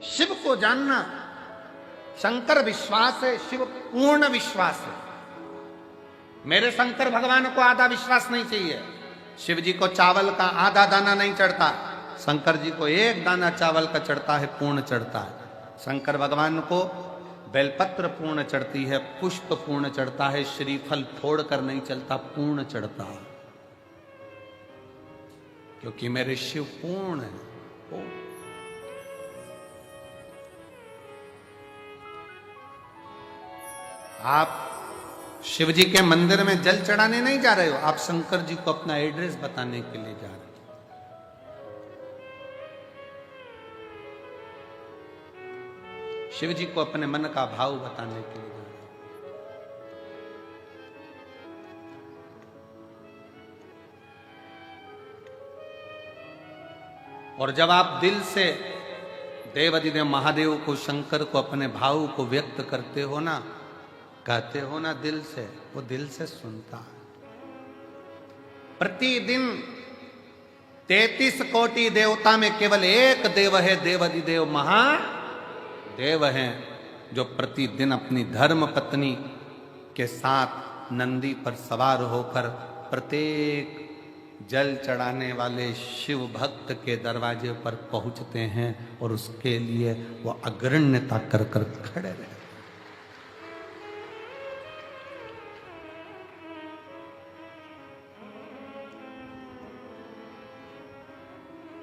शिव को जानना शंकर विश्वास है, शिव पूर्ण विश्वास है। मेरे शंकर भगवान को आधा विश्वास नहीं चाहिए। शिव जी को चावल का आधा दाना नहीं चढ़ता, शंकर जी को एक दाना चावल का चढ़ता है, पूर्ण चढ़ता है। शंकर भगवान को बेलपत्र पूर्ण चढ़ती है, पुष्प पूर्ण चढ़ता है, श्रीफल फोड़ कर नहीं चलता, पूर्ण चढ़ता है, क्योंकि मेरे शिव पूर्ण है। आप शिव जी के मंदिर में जल चढ़ाने नहीं जा रहे हो, आप शंकर जी को अपना एड्रेस बताने के लिए जा रहे हो। शिव जी को अपने मन का भाव बताने के लिए जा रहे हो। और जब आप दिल से देवाधिदेव महादेव को, शंकर को, अपने भाव को व्यक्त करते हो ना, कहते हो ना दिल से, वो दिल से सुनता है। प्रतिदिन 33 कोटि देवता में केवल एक देव है, देवाधिदेव महादेव हैं, जो प्रतिदिन अपनी धर्म पत्नी के साथ नंदी पर सवार होकर प्रत्येक जल चढ़ाने वाले शिव भक्त के दरवाजे पर पहुंचते हैं और उसके लिए वो अग्रण्यता कर कर खड़े रहते।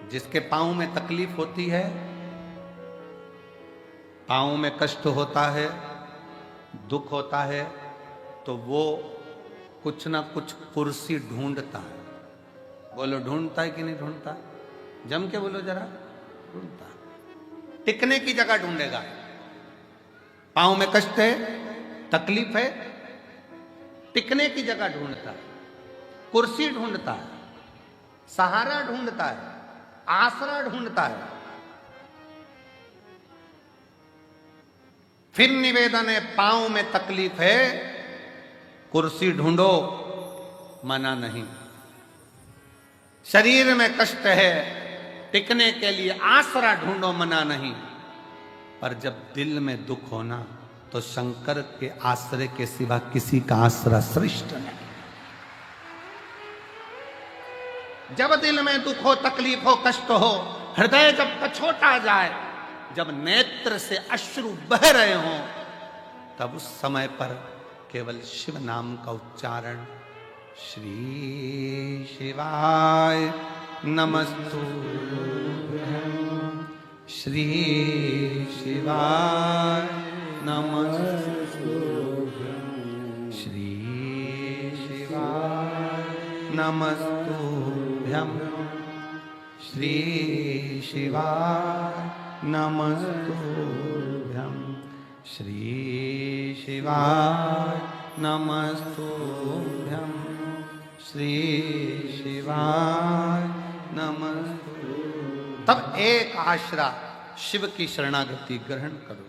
जिसके पांव में तकलीफ होती है, पांव में कष्ट होता है, दुख होता है, तो वो कुछ ना कुछ कुर्सी ढूंढता है। बोलो ढूंढता है कि नहीं ढूंढता? जम के बोलो जरा, ढूंढता है। टिकने की जगह ढूंढेगा। पांव में कष्ट है, तकलीफ है, टिकने की जगह ढूंढता है, कुर्सी ढूंढता है, सहारा ढूंढता है, आसरा ढूंढता है। फिर निवेदन है, पांव में तकलीफ है, कुर्सी ढूंढो, मना नहीं। शरीर में कष्ट है, टिकने के लिए आसरा ढूंढो, मना नहीं। पर जब दिल में दुख होना, तो शंकर के आश्रय के सिवा किसी का आसरा श्रेष्ठ नहीं। जब दिल में दुख हो, तकलीफ हो, कष्ट हो, हृदय जब कछोटा जाए, जब नेत्र से अश्रु बह रहे हों, तब उस समय पर केवल शिव नाम का उच्चारण, श्री शिवाय नमस्तुभ्यं, श्री शिवाय नमस्तुभ्यं, श्री शिवाय नमस्तुभ्यं, श्री शिवाय नमस्तुभ्यं, श्री शिवाय नमस्तुभ्यं, श्री शिवाय नमस्तुभ्यं। तब एक आश्रा शिव की शरणागति ग्रहण करो।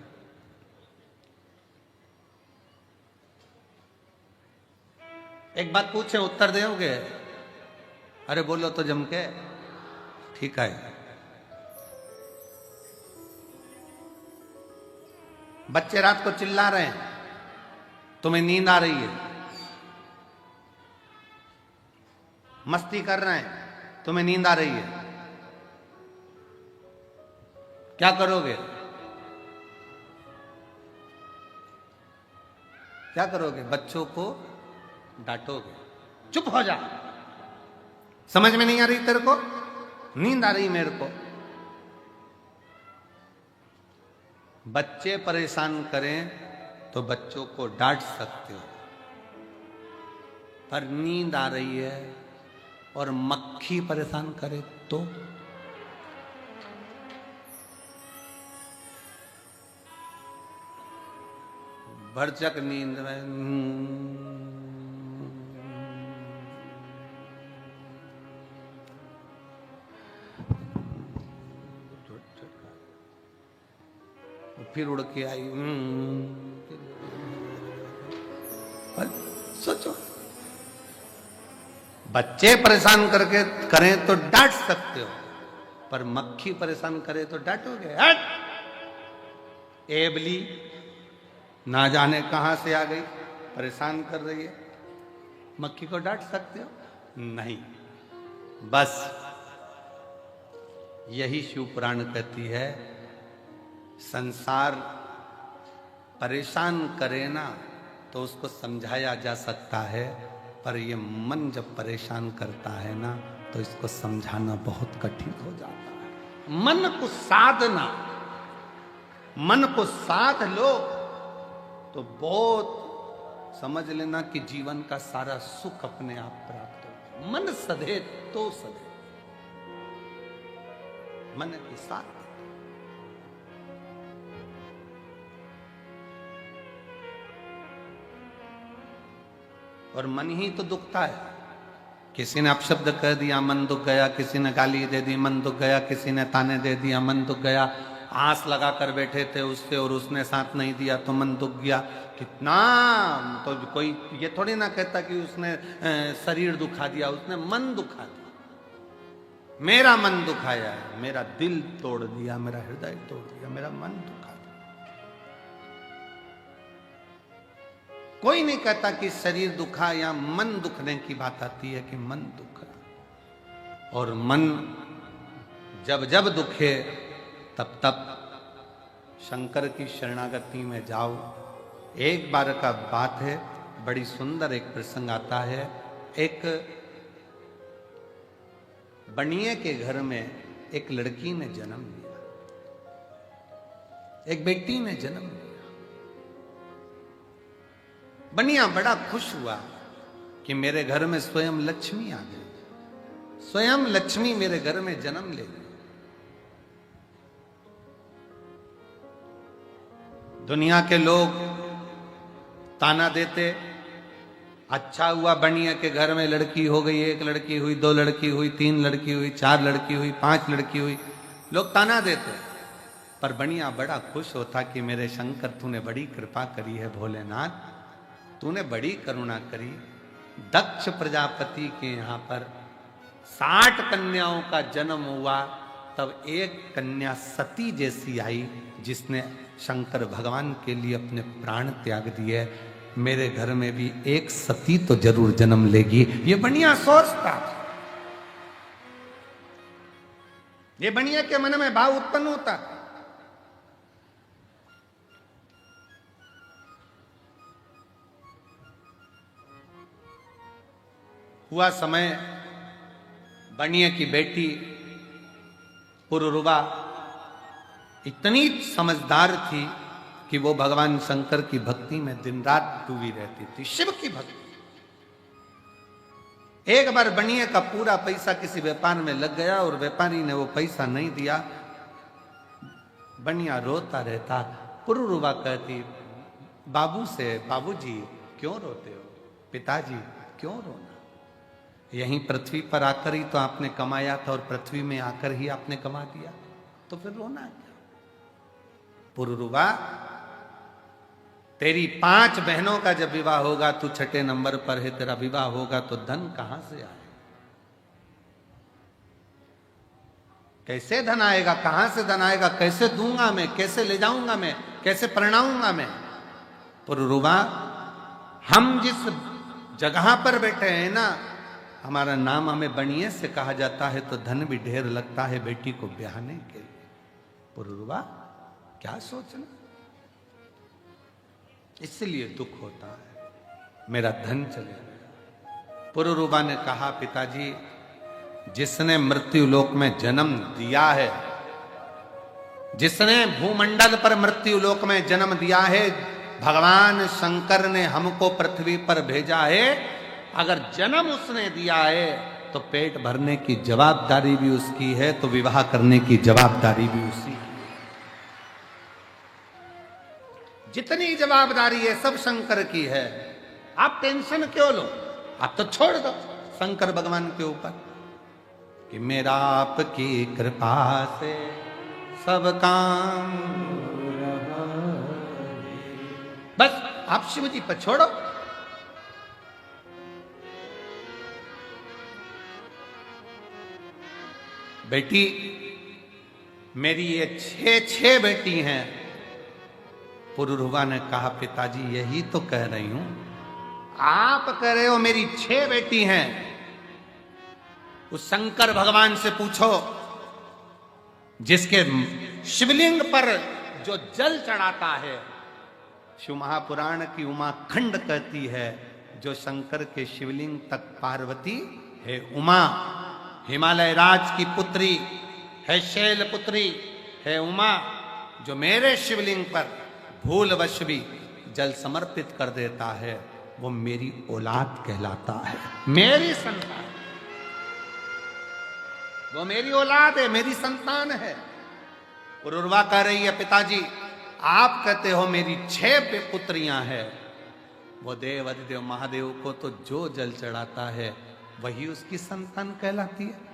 एक बात पूछे, उत्तर दोगे? अरे बोलो तो जम के। ठीक है। बच्चे रात को चिल्ला रहे हैं, तुम्हें नींद आ रही है, मस्ती कर रहे हैं, तुम्हें नींद आ रही है, क्या करोगे? क्या करोगे? बच्चों को डांटोगे, चुप हो जा, समझ में नहीं आ रही तेरे को, नींद आ रही मेरे को। बच्चे परेशान करें तो बच्चों को डांट सकते हो, पर नींद आ रही है और मक्खी परेशान करे तो? भरचक नींद में फिर उड़ के आई। सोचो, बच्चे परेशान करके करें तो डांट सकते हो, पर मक्खी परेशान करे तो डांटोगे? हट, एबली ना जाने कहां से आ गई, परेशान कर रही है। मक्खी को डांट सकते हो? नहीं। बस यही शिव पुराण कहती है, संसार परेशान करे ना तो उसको समझाया जा सकता है, पर ये मन जब परेशान करता है ना तो इसको समझाना बहुत कठिन हो जाता है। मन को साधना, मन को साध लो तो बहुत समझ लेना कि जीवन का सारा सुख अपने आप प्राप्त हो। मन सधे तो सधे, मन के साथ। और मन ही तो दुखता है। किसी ने अपशब्द कह दिया, मन दुख गया। किसी ने गाली दे दी, मन दुख गया। किसी ने ताने दे दिया, मन दुख गया। आस लगा कर बैठे थे उससे और उसने साथ नहीं दिया तो मन दुख गया। कितना तो कोई ये थोड़ी ना कहता कि उसने शरीर दुखा दिया, उसने मन दुखा दिया। मेरा मन दुखाया है, मेरा दिल तोड़ दिया, मेरा हृदय तोड़ दिया, मेरा मन दुखा दिया। कोई नहीं कहता कि शरीर दुखा या मन दुखने की बात आती है कि मन दुखा। और मन जब जब दुखे तब तब शंकर की शरणागति में जाओ। एक बार का बात है, बड़ी सुंदर एक प्रसंग आता है। एक बनिए के घर में एक लड़की ने जन्म लिया, एक बेटी ने जन्म लिया। बनिया बड़ा खुश हुआ कि मेरे घर में स्वयं लक्ष्मी आ गई, स्वयं लक्ष्मी मेरे घर में जन्म ले गई। दुनिया के लोग ताना देते, अच्छा हुआ बनिया के घर में लड़की हो गई, एक लड़की हुई, दो लड़की हुई, तीन लड़की हुई, चार लड़की हुई, पांच लड़की हुई। लोग ताना देते, पर बनिया बड़ा खुश होता कि मेरे शंकर तूने बड़ी कृपा करी है, भोलेनाथ तूने बड़ी करुणा करी। दक्ष प्रजापति के यहाँ पर 60 कन्याओं का जन्म हुआ, तब एक कन्या सती जैसी आई जिसने शंकर भगवान के लिए अपने प्राण त्याग दिए। मेरे घर में भी एक सती तो जरूर जन्म लेगी, ये बनिया सोचता। ये बनिया के मन में भाव उत्पन्न होता। हुआ समय, बनिया की बेटी पुरुरुवा इतनी समझदार थी कि वो भगवान शंकर की भक्ति में दिन रात डूबी रहती थी, शिव की भक्ति। एक बार बनिए का पूरा पैसा किसी व्यापार में लग गया और व्यापारी ने वो पैसा नहीं दिया। बनिया रोता रहता। पुरुरुवा कहती बाबू से, बाबूजी क्यों रोते हो, पिताजी क्यों रोना, यहीं पृथ्वी पर आकर ही तो आपने कमाया था और पृथ्वी में आकर ही आपने कमा दिया, तो फिर रोना क्या। पुरुरुवा तेरी 5 बहनों का जब विवाह होगा, तू 6ठे नंबर पर है, तेरा विवाह होगा तो धन कहां से आए, कैसे धन आएगा, कहां से धन आएगा, कैसे दूंगा मैं, कैसे ले जाऊंगा मैं, कैसे परिणाऊंगा मैं। पुरुरुवा हम जिस जगह पर बैठे हैं ना, हमारा नाम हमें बनिए से कहा जाता है तो धन भी ढेर लगता है बेटी को ब्याहने के लिए। पुरुरुवा क्या सोचना, इसलिए दुख होता है, मेरा धन चले गया। पुरुरुवा ने कहा पिताजी, जिसने मृत्यु लोक में जन्म दिया है, जिसने भूमंडल पर मृत्यु लोक में जन्म दिया है, भगवान शंकर ने हमको पृथ्वी पर भेजा है। अगर जन्म उसने दिया है तो पेट भरने की जवाबदारी भी उसकी है, तो विवाह करने की जवाबदारी भी उसी की। जितनी जवाबदारी है सब शंकर की है, आप टेंशन क्यों लो, आप तो छोड़ दो शंकर भगवान के ऊपर कि मेरा आपकी कृपा से सब काम, बस आप शिव जी पर छोड़ो। बेटी मेरी ये 6 बेटी हैं, पुरुरवा ने कहा, पिताजी यही तो कह रही हूं। आप कह रहे हो मेरी 6 बेटी हैं। उस शंकर भगवान से पूछो जिसके शिवलिंग पर जो जल चढ़ाता है। शिव महापुराण की उमा खंड कहती है, जो शंकर के शिवलिंग तक पार्वती है उमा, हिमालय राज की पुत्री है, शैल पुत्री है उमा, जो मेरे शिवलिंग पर भूलवश भी जल समर्पित कर देता है, वो मेरी औलाद कहलाता है, मेरी संतान। वो मेरी औलाद है, मेरी संतान है। पुरुरवा कह रही है, पिताजी आप कहते हो मेरी 6 पुत्रियां हैं। वो देव अधिदेव महादेव को तो जो जल चढ़ाता है वही उसकी संतान कहलाती है।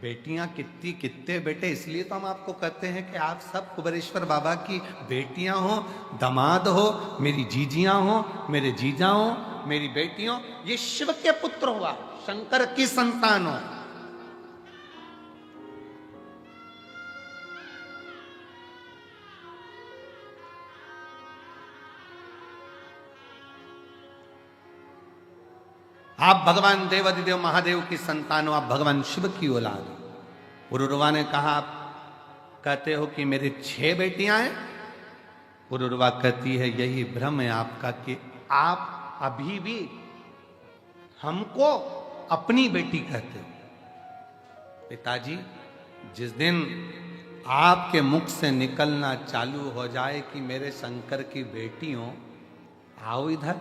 बेटियां कितनी, कितने बेटे, इसलिए तो हम आपको कहते हैं कि आप सब कुबेरेश्वर बाबा की बेटियां हो, दामाद हो, मेरी जीजियां हो, मेरे जीजा हो, मेरी बेटियों, ये शिव के पुत्र हुआ, शंकर की संतान हो। आप भगवान देवाधिदेव महादेव की संतान हो, आप भगवान शिव की औलाद हो। पुरुरवा ने कहा, आप कहते हो कि मेरी 6 बेटियां हैं। पुरुरवा कहती है, यही भ्रम है आपका कि आप अभी भी हमको अपनी बेटी कहते हो। पिताजी जिस दिन आपके मुख से निकलना चालू हो जाए कि मेरे शंकर की बेटी हो, आओ इधर,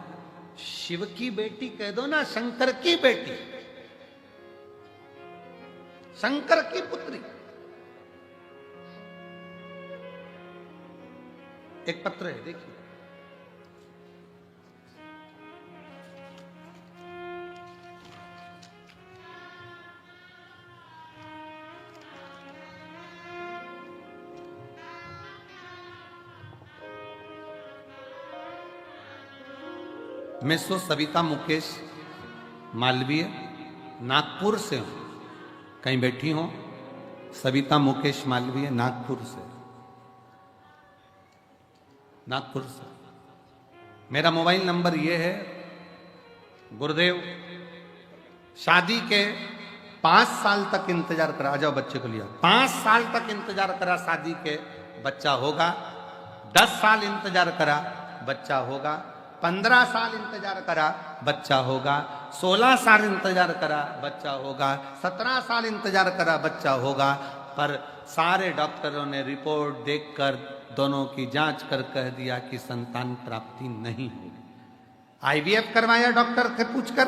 शिव की बेटी कह दो ना, शंकर की बेटी, शंकर की पुत्री। एक पत्र है, देखिए। मैं सो सविता मुकेश मालवीय नागपुर से हूं। कहीं बैठी हो? सविता मुकेश मालवीय नागपुर से, नागपुर से। मेरा मोबाइल नंबर ये है। गुरुदेव शादी के 5 साल तक इंतजार करा, आ जाओ बच्चे को लिया, 5 साल तक इंतजार करा शादी के, बच्चा होगा। 10 साल इंतजार करा, बच्चा होगा। 15 साल इंतजार करा, बच्चा होगा। 16 साल इंतजार करा, बच्चा होगा। 17 साल इंतजार करा, बच्चा होगा। पर सारे डॉक्टरों ने रिपोर्ट देखकर दोनों की जांच कर कह दिया कि संतान प्राप्ति नहीं होगी। आईवीएफ करवाया डॉक्टर से पूछकर,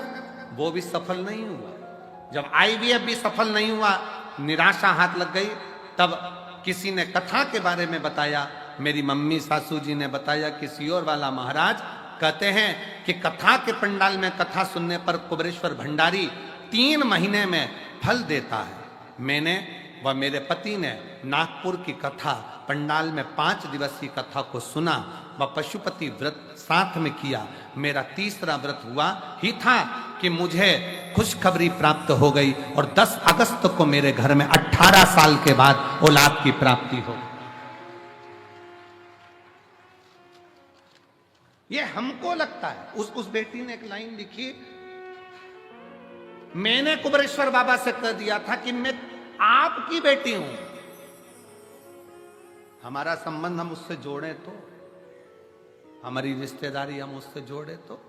वो भी सफल नहीं हुआ। जब आईवीएफ भी सफल नहीं हुआ, निराशा हाथ लग गई। तब किसी ने कथा के बारे में बताया, मेरी मम्मी सासू जी ने बताया कि सियोर वाला महाराज कहते हैं कि कथा के पंडाल में कथा सुनने पर कुबेरेश्वर भंडारी 3 महीने में फल देता है। मैंने व मेरे पति ने नागपुर की कथा पंडाल में 5 दिवसीय कथा को सुना व पशुपति व्रत साथ में किया। मेरा तीसरा व्रत हुआ ही था कि मुझे खुशखबरी प्राप्त हो गई और 10 अगस्त को मेरे घर में 18 साल के बाद औलाद की प्राप्ति हो। ये हमको लगता है। उस बेटी ने एक लाइन लिखी, मैंने कुबेरेश्वर बाबा से कह दिया था कि मैं आपकी बेटी हूं। हमारा संबंध हम उससे जोड़े तो, हमारी रिश्तेदारी हम उससे जोड़े तो।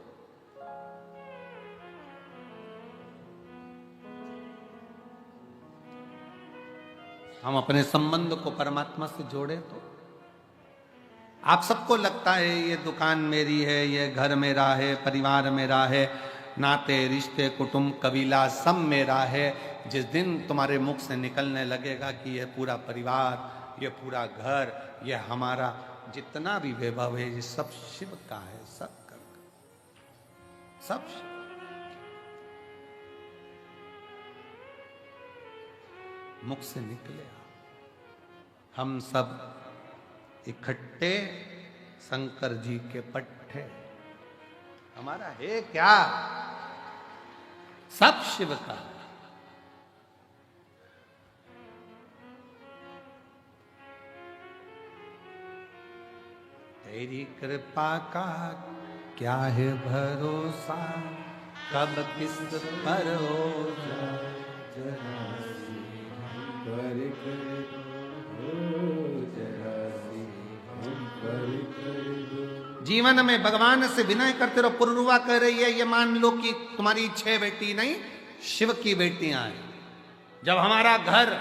हम अपने संबंध को परमात्मा से जोड़े तो। आप सबको लगता है ये दुकान मेरी है, ये घर मेरा है, परिवार मेरा है, नाते रिश्ते कुटुंब कबीला सब मेरा है। जिस दिन तुम्हारे मुख से निकलने लगेगा कि ये पूरा परिवार, ये पूरा घर, ये हमारा जितना भी वैभव है, ये सब शिव का है, सब का, सब शिव। मुख से निकले हम सब इकट्ठे शंकर जी के पट्टे, हमारा है क्या? सब शिव का। तेरी कृपा का क्या है भरोसा, कब किस पर हो जाए जरा सी हम पर कर दो, जरा सी हम पर कर दो। जीवन में भगवान से विनय करते रहो। पुरुरवा कह रही है ये मान लो कि तुम्हारी 6 बेटी नहीं, शिव की बेटियां हैं। जब हमारा घर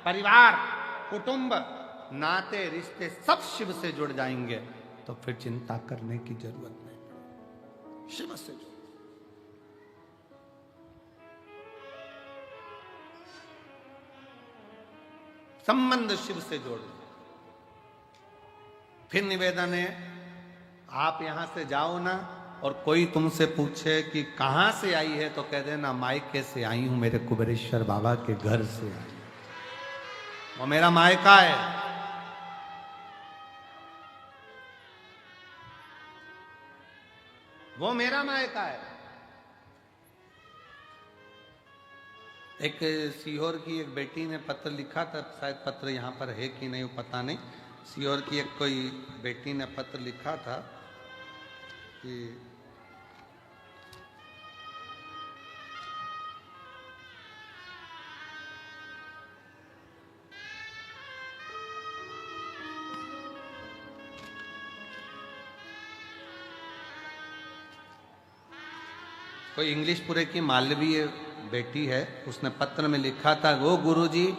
परिवार कुटुंब नाते रिश्ते सब शिव से जुड़ जाएंगे तो फिर चिंता करने की जरूरत नहीं। शिव से जुड़, संबंध शिव से जोड़। फिर निवेदन है आप यहां से जाओ ना और कोई तुमसे पूछे कि कहां से आई है तो कह देना मायके से आई हूं, मेरे कुबेरेश्वर बाबा के घर से आई, वो मेरा मायका है। वो मेरा मायका है। एक सीहोर की एक बेटी ने पत्र लिखा था, शायद पत्र यहाँ पर है कि नहीं वो पता नहीं। सीहोर की एक कोई बेटी ने पत्र लिखा था कि कोई इंग्लिशपुरे की मालवीय बेटी है, उसने पत्र में लिखा था, वो गुरुजी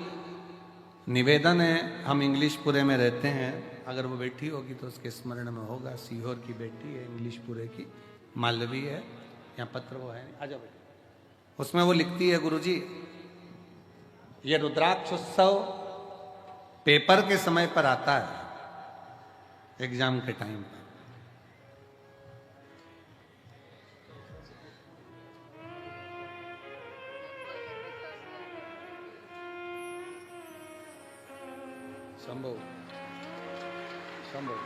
निवेदन है, हम इंग्लिशपुरे में रहते हैं, अगर वो बेटी होगी तो उसके स्मरण में होगा। सीहोर की बेटी है, इंग्लिशपुरे की, मालवीय है। यहाँ पत्र वो है, आ जाओ बेटी। उसमें वो लिखती है, गुरुजी ये रुद्राक्ष उत्सव पेपर के समय पर आता है, एग्जाम के टाइम पर। संभव संभव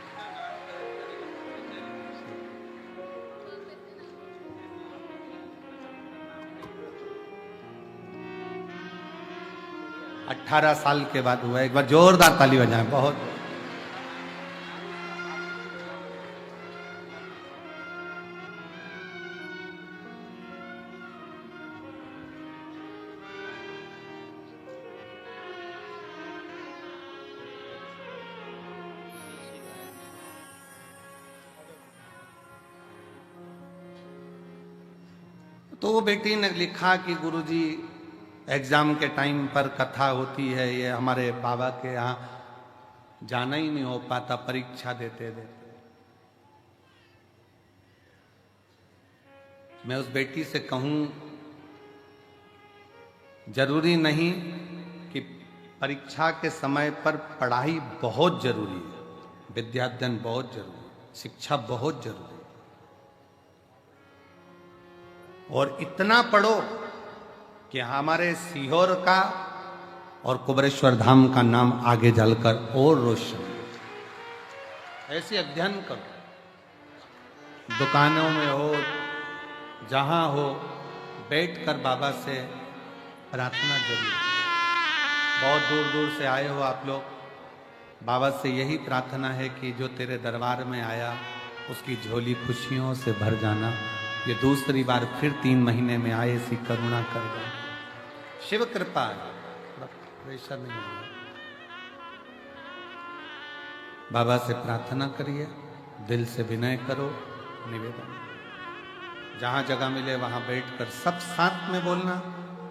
18 साल के बाद हुआ। एक बार जोरदार ताली बजाएं। बहुत तो वो बेटी ने लिखा कि गुरुजी एग्जाम के टाइम पर कथा होती है, ये हमारे बाबा के यहाँ जाना ही नहीं हो पाता परीक्षा देते देते। मैं उस बेटी से कहूं, जरूरी नहीं कि परीक्षा के समय पर पढ़ाई बहुत जरूरी है, विद्याध्ययन बहुत जरूरी है, शिक्षा बहुत जरूरी है, और इतना पढ़ो कि हमारे सीहोर का और कुबेरेश्वर धाम का नाम आगे चलकर और रोशन। ऐसे अध्ययन करो, दुकानों में हो, जहां हो, बैठकर बाबा से प्रार्थना जरूर। बहुत दूर दूर से आए हो आप लोग, बाबा से यही प्रार्थना है कि जो तेरे दरबार में आया उसकी झोली खुशियों से भर जाना। ये दूसरी बार फिर 3 महीने में आए, ऐसी करुणा कर दो। शिव कृपा है, प्रेशर नहीं होगा। बाबा से प्रार्थना करिए, दिल से विनय करो, निवेदन। जहां जगह मिले वहां बैठकर सब साथ में बोलना,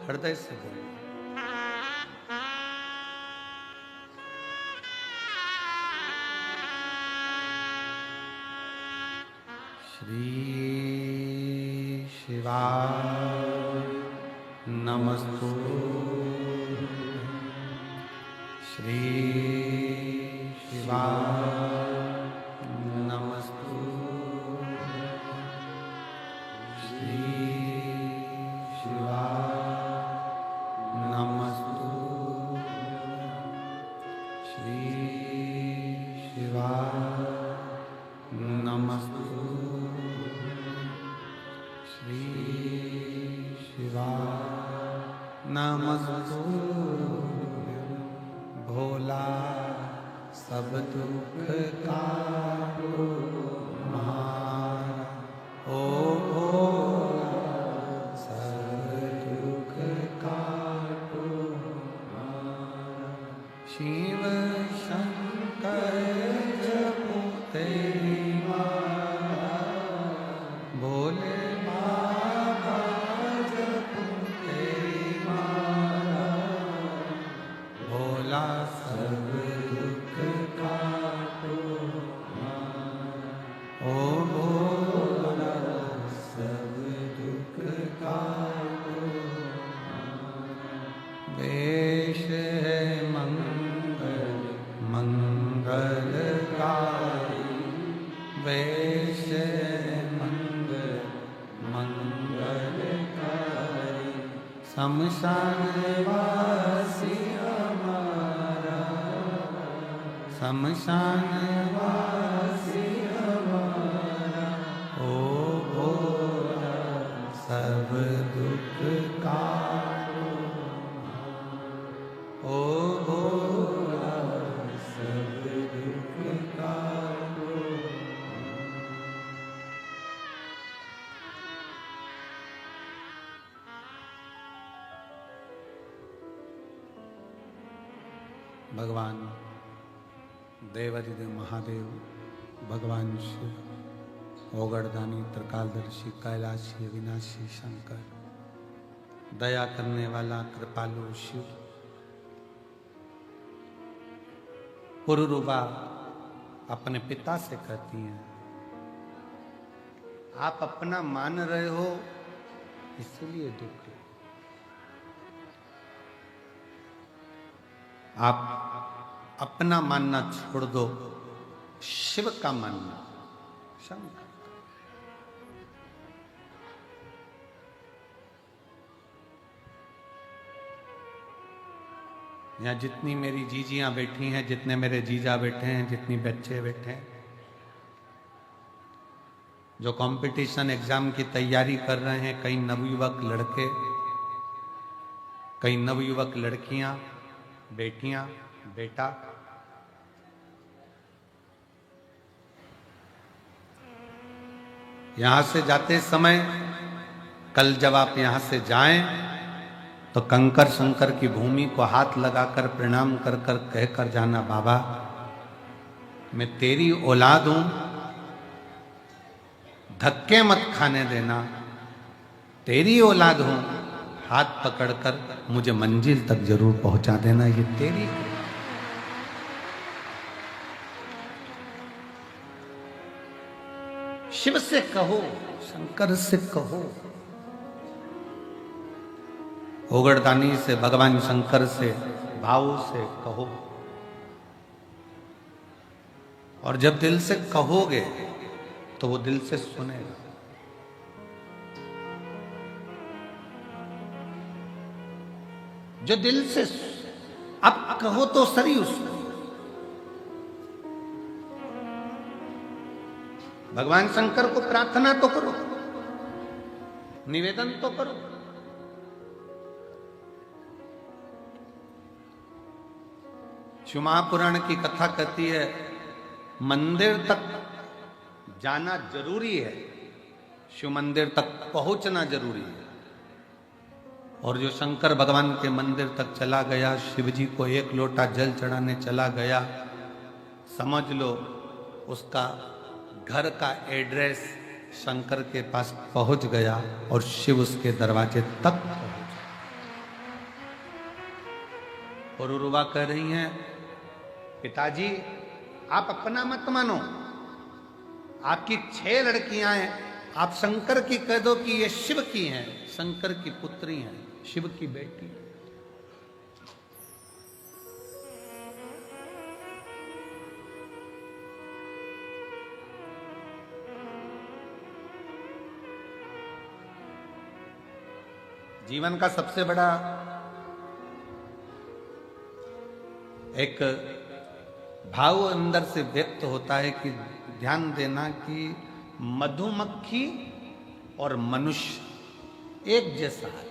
हृदय से बोलना। श्री शिवाय नमस्तु, श्री शिवाय नमस्तु, श्री शिवाय नमस्तु, श्री शिवाय नमस्तु, श्री शिवाय नमस्तु। भोला सब दुख का वेश मंगलकारी, शमशान वासी हमारा, शमशान वासी हमारा, ओ भोला सब दुख काटो, ओ भोला सब दुख काटो। भगवान देवाधिदेव महादेव, भगवान शिव, ओगड़दानी, त्रिकालदर्शी, कैलाशी, अविनाशी शंकर, दया करने वाला कृपालु शिव, पुरुरुबा अपने पिता से कहती हैं, आप अपना मान रहे हो इसलिए दुख है। आप अपना मानना छोड़ दो, शिव का मानना, शंकर। यहाँ जितनी मेरी जीजियां बैठी हैं, जितने मेरे जीजा बैठे हैं, जितनी बच्चे बैठे हैं, जो कंपटीशन एग्जाम की तैयारी कर रहे हैं, कई नवयुवक लड़के, कई नवयुवक लड़कियां, बेटियां, बेटा, यहां से जाते समय, कल जब आप यहां से जाएं तो कंकर शंकर की भूमि को हाथ लगाकर प्रणाम कर कर कहकर जाना, बाबा मैं तेरी औलाद हूं, धक्के मत खाने देना, तेरी औलाद हूं, हाथ पकड़कर मुझे मंजिल तक जरूर पहुंचा देना, ये तेरी। शिव से कहो, शंकर से कहो, ओगड़दानी से, भगवान शंकर से, भाव से कहो। और जब दिल से कहोगे तो वो दिल से सुनेगा। जो दिल से अब कहो तो सही उसको, भगवान शंकर को प्रार्थना तो करो, निवेदन तो करो। शिव महापुराण की कथा कहती है, मंदिर तक जाना जरूरी है, शिव मंदिर तक पहुंचना जरूरी है। और जो शंकर भगवान के मंदिर तक चला गया, शिव जी को एक लोटा जल चढ़ाने चला गया, समझ लो उसका घर का एड्रेस शंकर के पास पहुंच गया और शिव उसके दरवाजे तक पहुंच। और उर्वा कह रही हैं, पिताजी आप अपना मत मानो, आपकी 6 लड़कियां हैं, आप शंकर की कह दो कि ये शिव की हैं, शंकर की पुत्री हैं, शिव की बेटी। जीवन का सबसे बड़ा एक भाव अंदर से व्यक्त होता है कि ध्यान देना कि मधुमक्खी और मनुष्य एक जैसा है।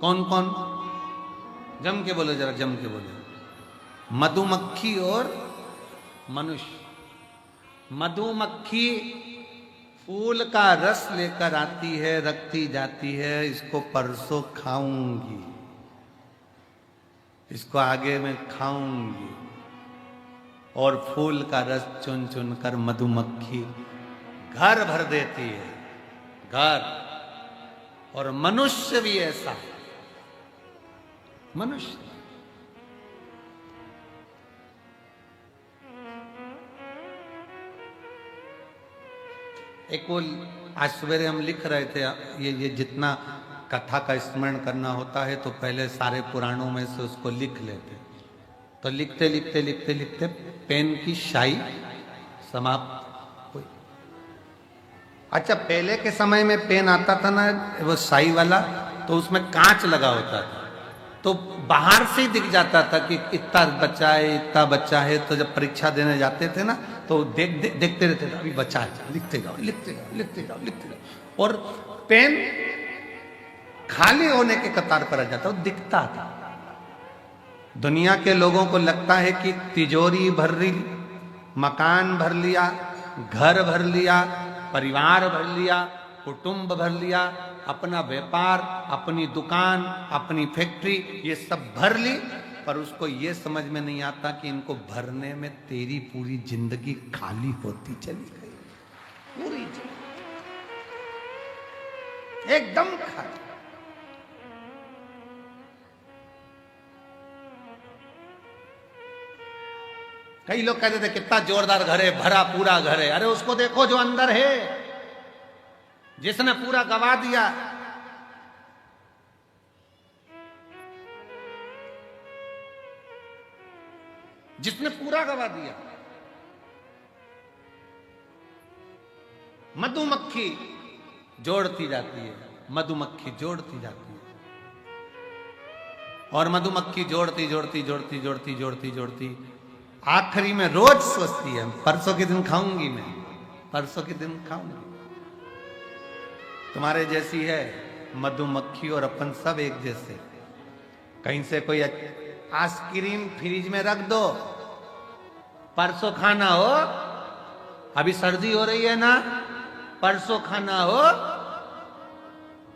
कौन कौन? जम के बोलो, जरा जम के बोलो। मधुमक्खी और मनुष्य। मधुमक्खी फूल का रस लेकर आती है, रखती जाती है, इसको परसों खाऊंगी, इसको आगे में खाऊंगी, और फूल का रस चुन चुन कर मधुमक्खी घर भर देती है, घर। और मनुष्य भी ऐसा है। मनुष्य एक वो आज सवेरे हम लिख रहे थे, ये जितना कथा का स्मरण करना होता है तो पहले सारे पुराणों में से उसको लिख लेते, तो लिखते लिखते लिखते लिखते पेन की स्याही समाप्त अच्छा, पहले के समय में पेन आता था ना वो स्याही वाला, तो उसमें कांच लगा होता था, तो बाहर से ही दिख जाता था कि इतना बच्चा है, इतना बच्चा है। तो जब परीक्षा देने जाते थे ना, तो देखते रहते थे, अभी बच्चा है, लिखते जाओ लिखते जाओ लिखते जाओ लिखते जाओ। और पेन खाली होने के कतार पर आ जाता, वो दिखता था। दुनिया के लोगों को लगता है कि तिजोरी भर ली, मकान भर लिया, घर भर लिया, परिवार भर लिया, कुटुंब भर लिया, अपना व्यापार, अपनी दुकान, अपनी फैक्ट्री, ये सब भर ली, पर उसको ये समझ में नहीं आता कि इनको भरने में तेरी पूरी जिंदगी खाली होती चली गई। पूरी जिंदगी एकदम खाली। कई लोग कहते थे कितना जोरदार घर है, भरा पूरा घर है। अरे उसको देखो जो अंदर है, जिसने पूरा गवा दिया। जिसने पूरा गवा दिया। मधुमक्खी जोड़ती जाती है, मधुमक्खी जोड़ती जाती है, और मधुमक्खी जोड़ती जोड़ती जोड़ती जोड़ती जोड़ती जोड़ती आखिरी में रोज सोचती है परसों के दिन खाऊंगी मैं, परसों के दिन खाऊंगी। तुम्हारे जैसी है मधुमक्खी और अपन सब एक जैसे। कहीं से कोई आइसक्रीम फ्रिज में रख दो, परसों खाना हो, अभी सर्दी हो रही है ना, परसों खाना हो,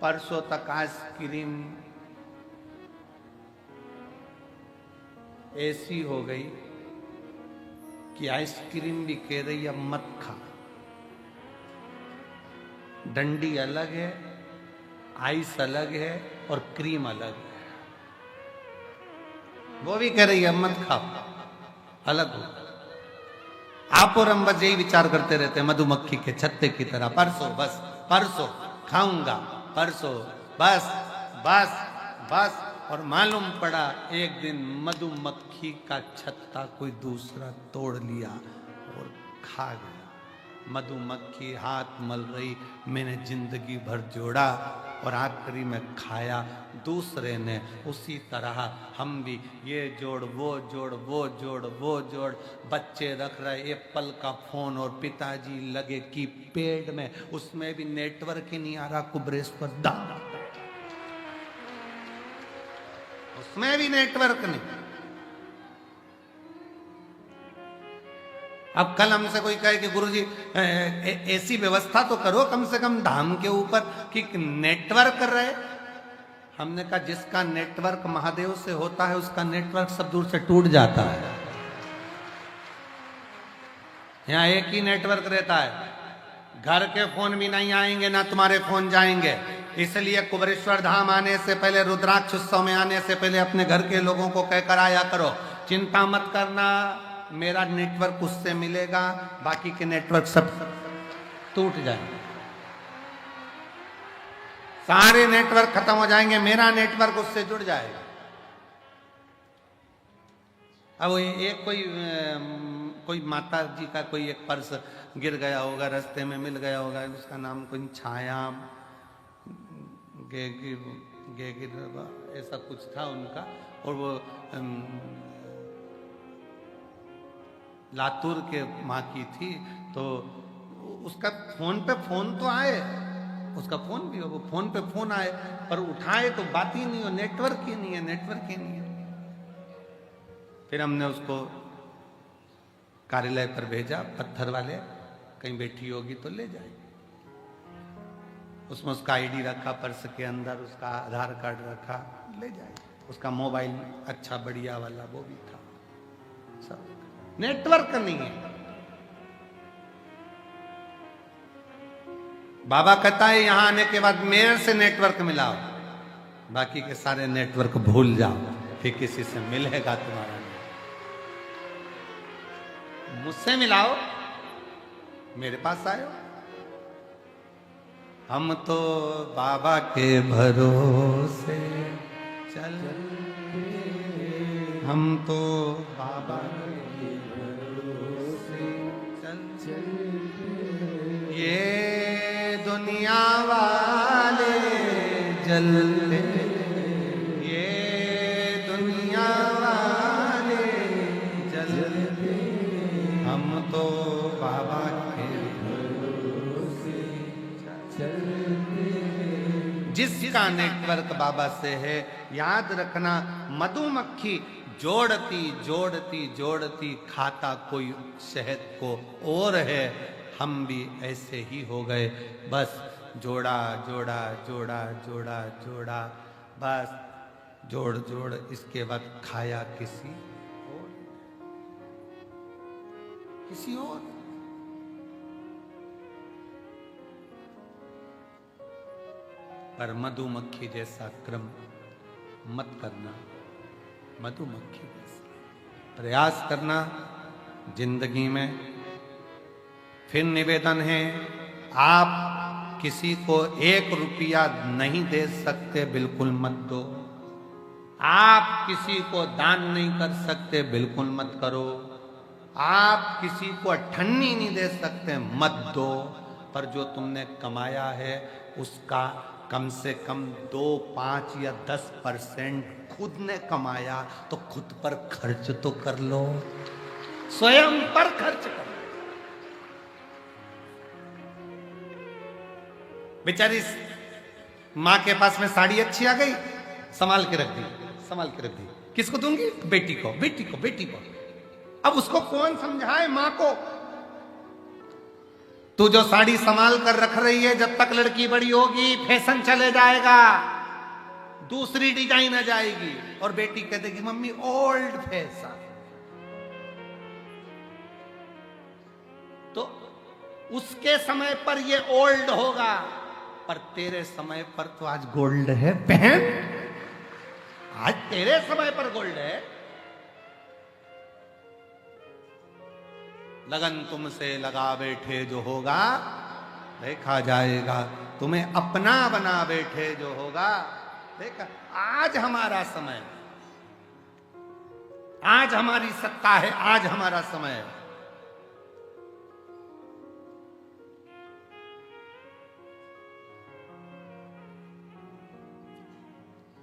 परसों तक आइसक्रीम ऐसी हो गई कि आइसक्रीम भी कह रही अब मत खा। डंडी अलग है, आइस अलग है, और क्रीम अलग है। वो भी कह रही है मत खाओ, अलग हो। आप और हम बस यही विचार करते रहते हैं मधुमक्खी के छत्ते की तरह, परसों बस, परसों खाऊंगा, परसों बस बस बस। और मालूम पड़ा एक दिन मधुमक्खी का छत्ता कोई दूसरा तोड़ लिया और खा गया। मधुमक्खी हाथ मल रही, मैंने जिंदगी भर जोड़ा और आखिरी में खाया दूसरे ने। उसी तरह हम भी ये जोड़ वो जोड़, वो जोड़ वो जोड़, बच्चे रख रहे एप्पल का फोन और पिताजी लगे की पेड़ में, उसमें भी नेटवर्क ही नहीं आ रहा, कुबरेश्वर दा, उसमें भी नेटवर्क नहीं। अब कल हमसे कोई कहे कि गुरुजी ऐसी व्यवस्था तो करो कम से कम धाम के ऊपर कि नेटवर्क रहे। हमने कहा जिसका नेटवर्क महादेव से होता है उसका नेटवर्क सब दूर से टूट जाता है। यहां एक ही नेटवर्क रहता है, घर के फोन भी नहीं आएंगे ना तुम्हारे फोन जाएंगे। इसलिए कुबरेश्वर धाम आने से पहले, रुद्राक्ष उत्सव में आने से पहले अपने घर के लोगों को कहकर आया करो, चिंता मत करना, मेरा नेटवर्क उससे मिलेगा, बाकी के नेटवर्क सब टूट जाएंगे, सारे नेटवर्क खत्म हो जाएंगे, मेरा नेटवर्क उससे जुड़ जाएगा। अब एक कोई माता जी का कोई एक पर्स गिर गया होगा, रास्ते में मिल गया होगा, उसका नाम कोई छाया ऐसा कुछ था उनका, और वो लातूर के माँ की थी। तो उसका फोन पे फोन तो आए, उसका फोन भी हो, वो फोन पे फोन आए, पर उठाए तो बात ही नहीं हो, नेटवर्क ही नहीं है, नेटवर्क ही नहीं है। फिर हमने उसको कार्यालय पर भेजा, पत्थर वाले, कहीं बैठी होगी तो ले जाए। उसमें उसका आईडी रखा, पर्स के अंदर उसका आधार कार्ड रखा, ले जाए। उसका मोबाइल अच्छा बढ़िया वाला वो भी था, सब। नेटवर्क नहीं है। बाबा कहता है यहां आने के बाद मेरे से नेटवर्क मिलाओ, बाकी के सारे नेटवर्क भूल जाओ, फिर किसी से मिलेगा तुम्हारा। मुझसे मिलाओ, मेरे पास आयो। हम तो बाबा के भरोसे चल, हम तो बाबा के भरोसे चल, ये चलते, ये दुनिया वाले चलते, हम तो बाबा के भरोसे चलते। जिसका नेटवर्क बाबा से है, याद रखना, मधुमक्खी जोड़ती जोड़ती जोड़ती खाता कोई शहद को और है। हम भी ऐसे ही हो गए, बस जोड़ा जोड़ा जोड़ा जोड़ा जोड़ा, बस जोड़ जोड़, इसके बाद खाया किसी और, किसी और। पर मधुमक्खी जैसा क्रम मत करना, मधुमक्खी जैसा प्रयास करना जिंदगी में। फिर निवेदन है, आप किसी को 1 रुपया नहीं दे सकते, बिल्कुल मत दो। आप किसी को दान नहीं कर सकते, बिल्कुल मत करो। आप किसी को अठन्नी नहीं दे सकते, मत दो। पर जो तुमने कमाया है उसका कम से कम 2, 5 या 10% खुद ने कमाया तो खुद पर खर्च तो कर लो, स्वयं पर खर्च करो। बेचारी माँ के पास में साड़ी अच्छी आ गई, संभाल के रख दी, संभाल के रख दी। किसको दूंगी? बेटी को, बेटी को, बेटी को। अब उसको कौन समझाए माँ को? तू जो साड़ी संभाल कर रख रही है, जब तक लड़की बड़ी होगी फैशन चले जाएगा, दूसरी डिजाइन आ जाएगी और बेटी कह देगी मम्मी ओल्ड फैशन। तो उसके समय पर ये ओल्ड होगा, पर तेरे समय पर तो आज गोल्ड है बहन, आज तेरे समय पर गोल्ड है। लगन तुमसे लगा बैठे जो होगा देखा जाएगा, तुम्हें अपना बना बैठे जो होगा देखा। आज हमारा समय, आज हमारी सत्ता है, आज हमारा समय है।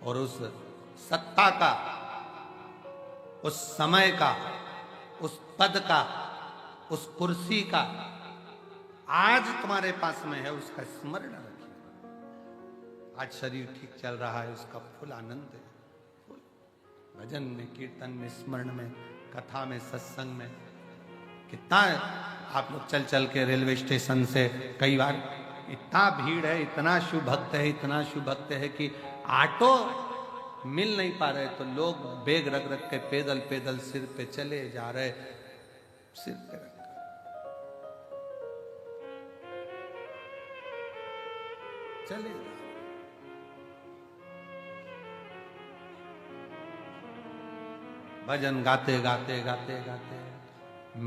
और उस सत्ता का, उस समय का, उस पद का, उस कुर्सी का आज तुम्हारे पास में है, उसका स्मरण रखिए। आज शरीर ठीक चल रहा है, उसका फुल आनंद है, फुल भजन में, कीर्तन में, स्मरण में, कथा में, सत्संग में। कितना आप लोग चल चल के रेलवे स्टेशन से, कई बार इतना भीड़ है, इतना शुभ भक्त है, इतना शुभ भक्त है कि ऑटो मिल नहीं पा रहे, तो लोग बैग रख रख के पैदल पैदल सिर पे चले जा रहे, सिर पे रख चले। भजन गाते गाते गाते गाते,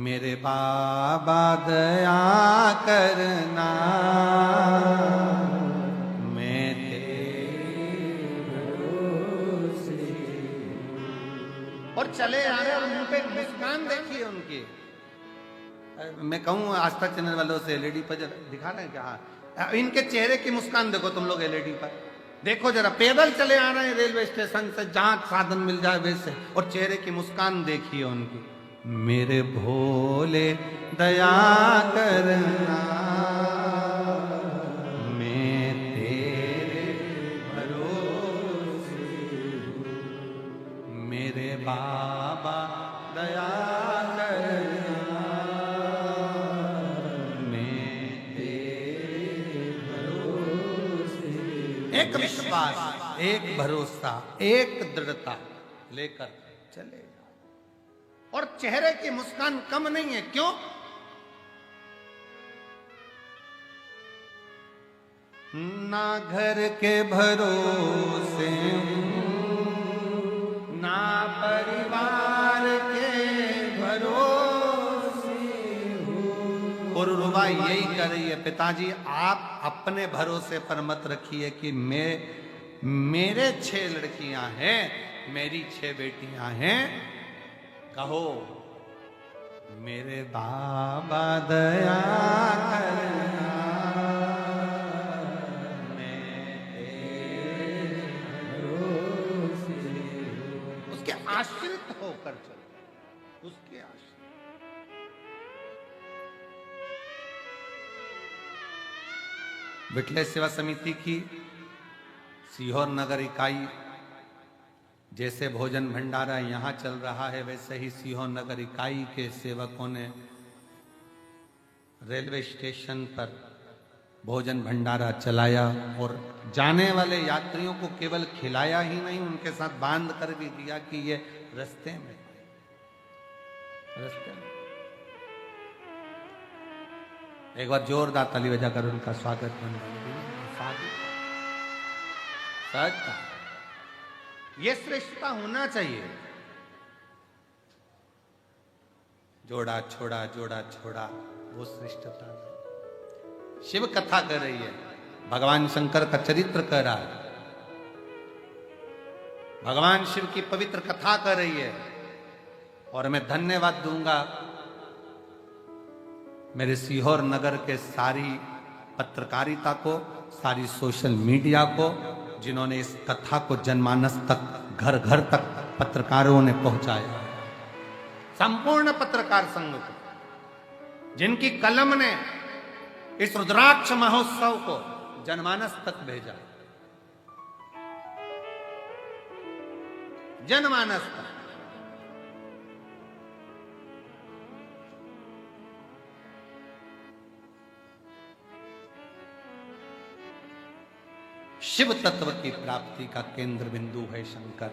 मेरे बाबा दया करना, मैं तेरे भरोसे। और चले आ रहे, मुंह पे मुस्कान देखिए उनकी। मैं कहूँ आस्था चैनल वालों से एलईडी पर दिखा रहे हैं क्या? इनके चेहरे की मुस्कान देखो तुम लोग एलईडी पर, देखो जरा। पैदल चले आ रहे हैं रेलवे स्टेशन से, जहां साधन मिल जाए वैसे, और चेहरे की मुस्कान देखिए उनकी। मेरे भोले दया करना, मैं तेरे भरोसे, मेरे बाबा दया करना, मैं तेरे भरोसे। एक विश्वास, एक भरोसा, एक दृढ़ता लेकर चले। और चेहरे की मुस्कान कम नहीं है, क्यों? ना घर के भरोसे, ना परिवार के भरोसे हो। और रुबा यही कर रही है, पिताजी आप अपने भरोसे पर मत रखिए कि मेरे 6 लड़कियां हैं, मेरी 6 बेटियां हैं। कहो मेरे बाबा दया करना, मैं तेरे विठले सेवा समिति की सीहोर नगर इकाई, जैसे भोजन भंडारा यहाँ चल रहा है वैसे ही सीहोर नगर इकाई के सेवकों ने रेलवे स्टेशन पर भोजन भंडारा चलाया और जाने वाले यात्रियों को केवल खिलाया ही नहीं, उनके साथ बांध कर भी दिया कि ये रास्ते में एक बार जोरदार ताली बजाकर उनका स्वागत करना। ये श्रेष्ठता होना चाहिए। जोड़ा छोड़ा जोड़ा छोड़ा वो श्रेष्ठता नहीं। शिव कथा कर रही है, भगवान शंकर का चरित्र कर रहा है, भगवान शिव की पवित्र कथा कर रही है। और मैं धन्यवाद दूंगा मेरे सीहोर नगर के सारी पत्रकारिता को, सारी सोशल मीडिया को, जिन्होंने इस कथा को जनमानस तक, घर घर तक पत्रकारों ने पहुंचाया। संपूर्ण पत्रकार संघ को, जिनकी कलम ने इस रुद्राक्ष महोत्सव को जनमानस तक भेजा, जनमानस तक। शिव तत्व की प्राप्ति का केंद्र बिंदु है शंकर।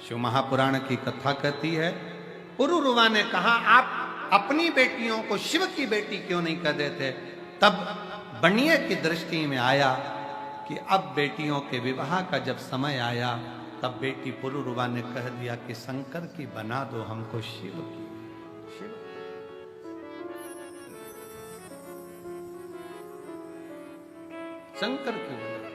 शिव महापुराण की कथा कहती है, पुरुरुवा ने कहा आप अपनी बेटियों को शिव की बेटी क्यों नहीं कर देते? तब बनिए की दृष्टि में आया कि अब बेटियों के विवाह का जब समय आया, तब बेटी पुरुरुवा ने कह दिया कि शंकर की बना दो हमको शिव की। शिव शंकर की बना दो।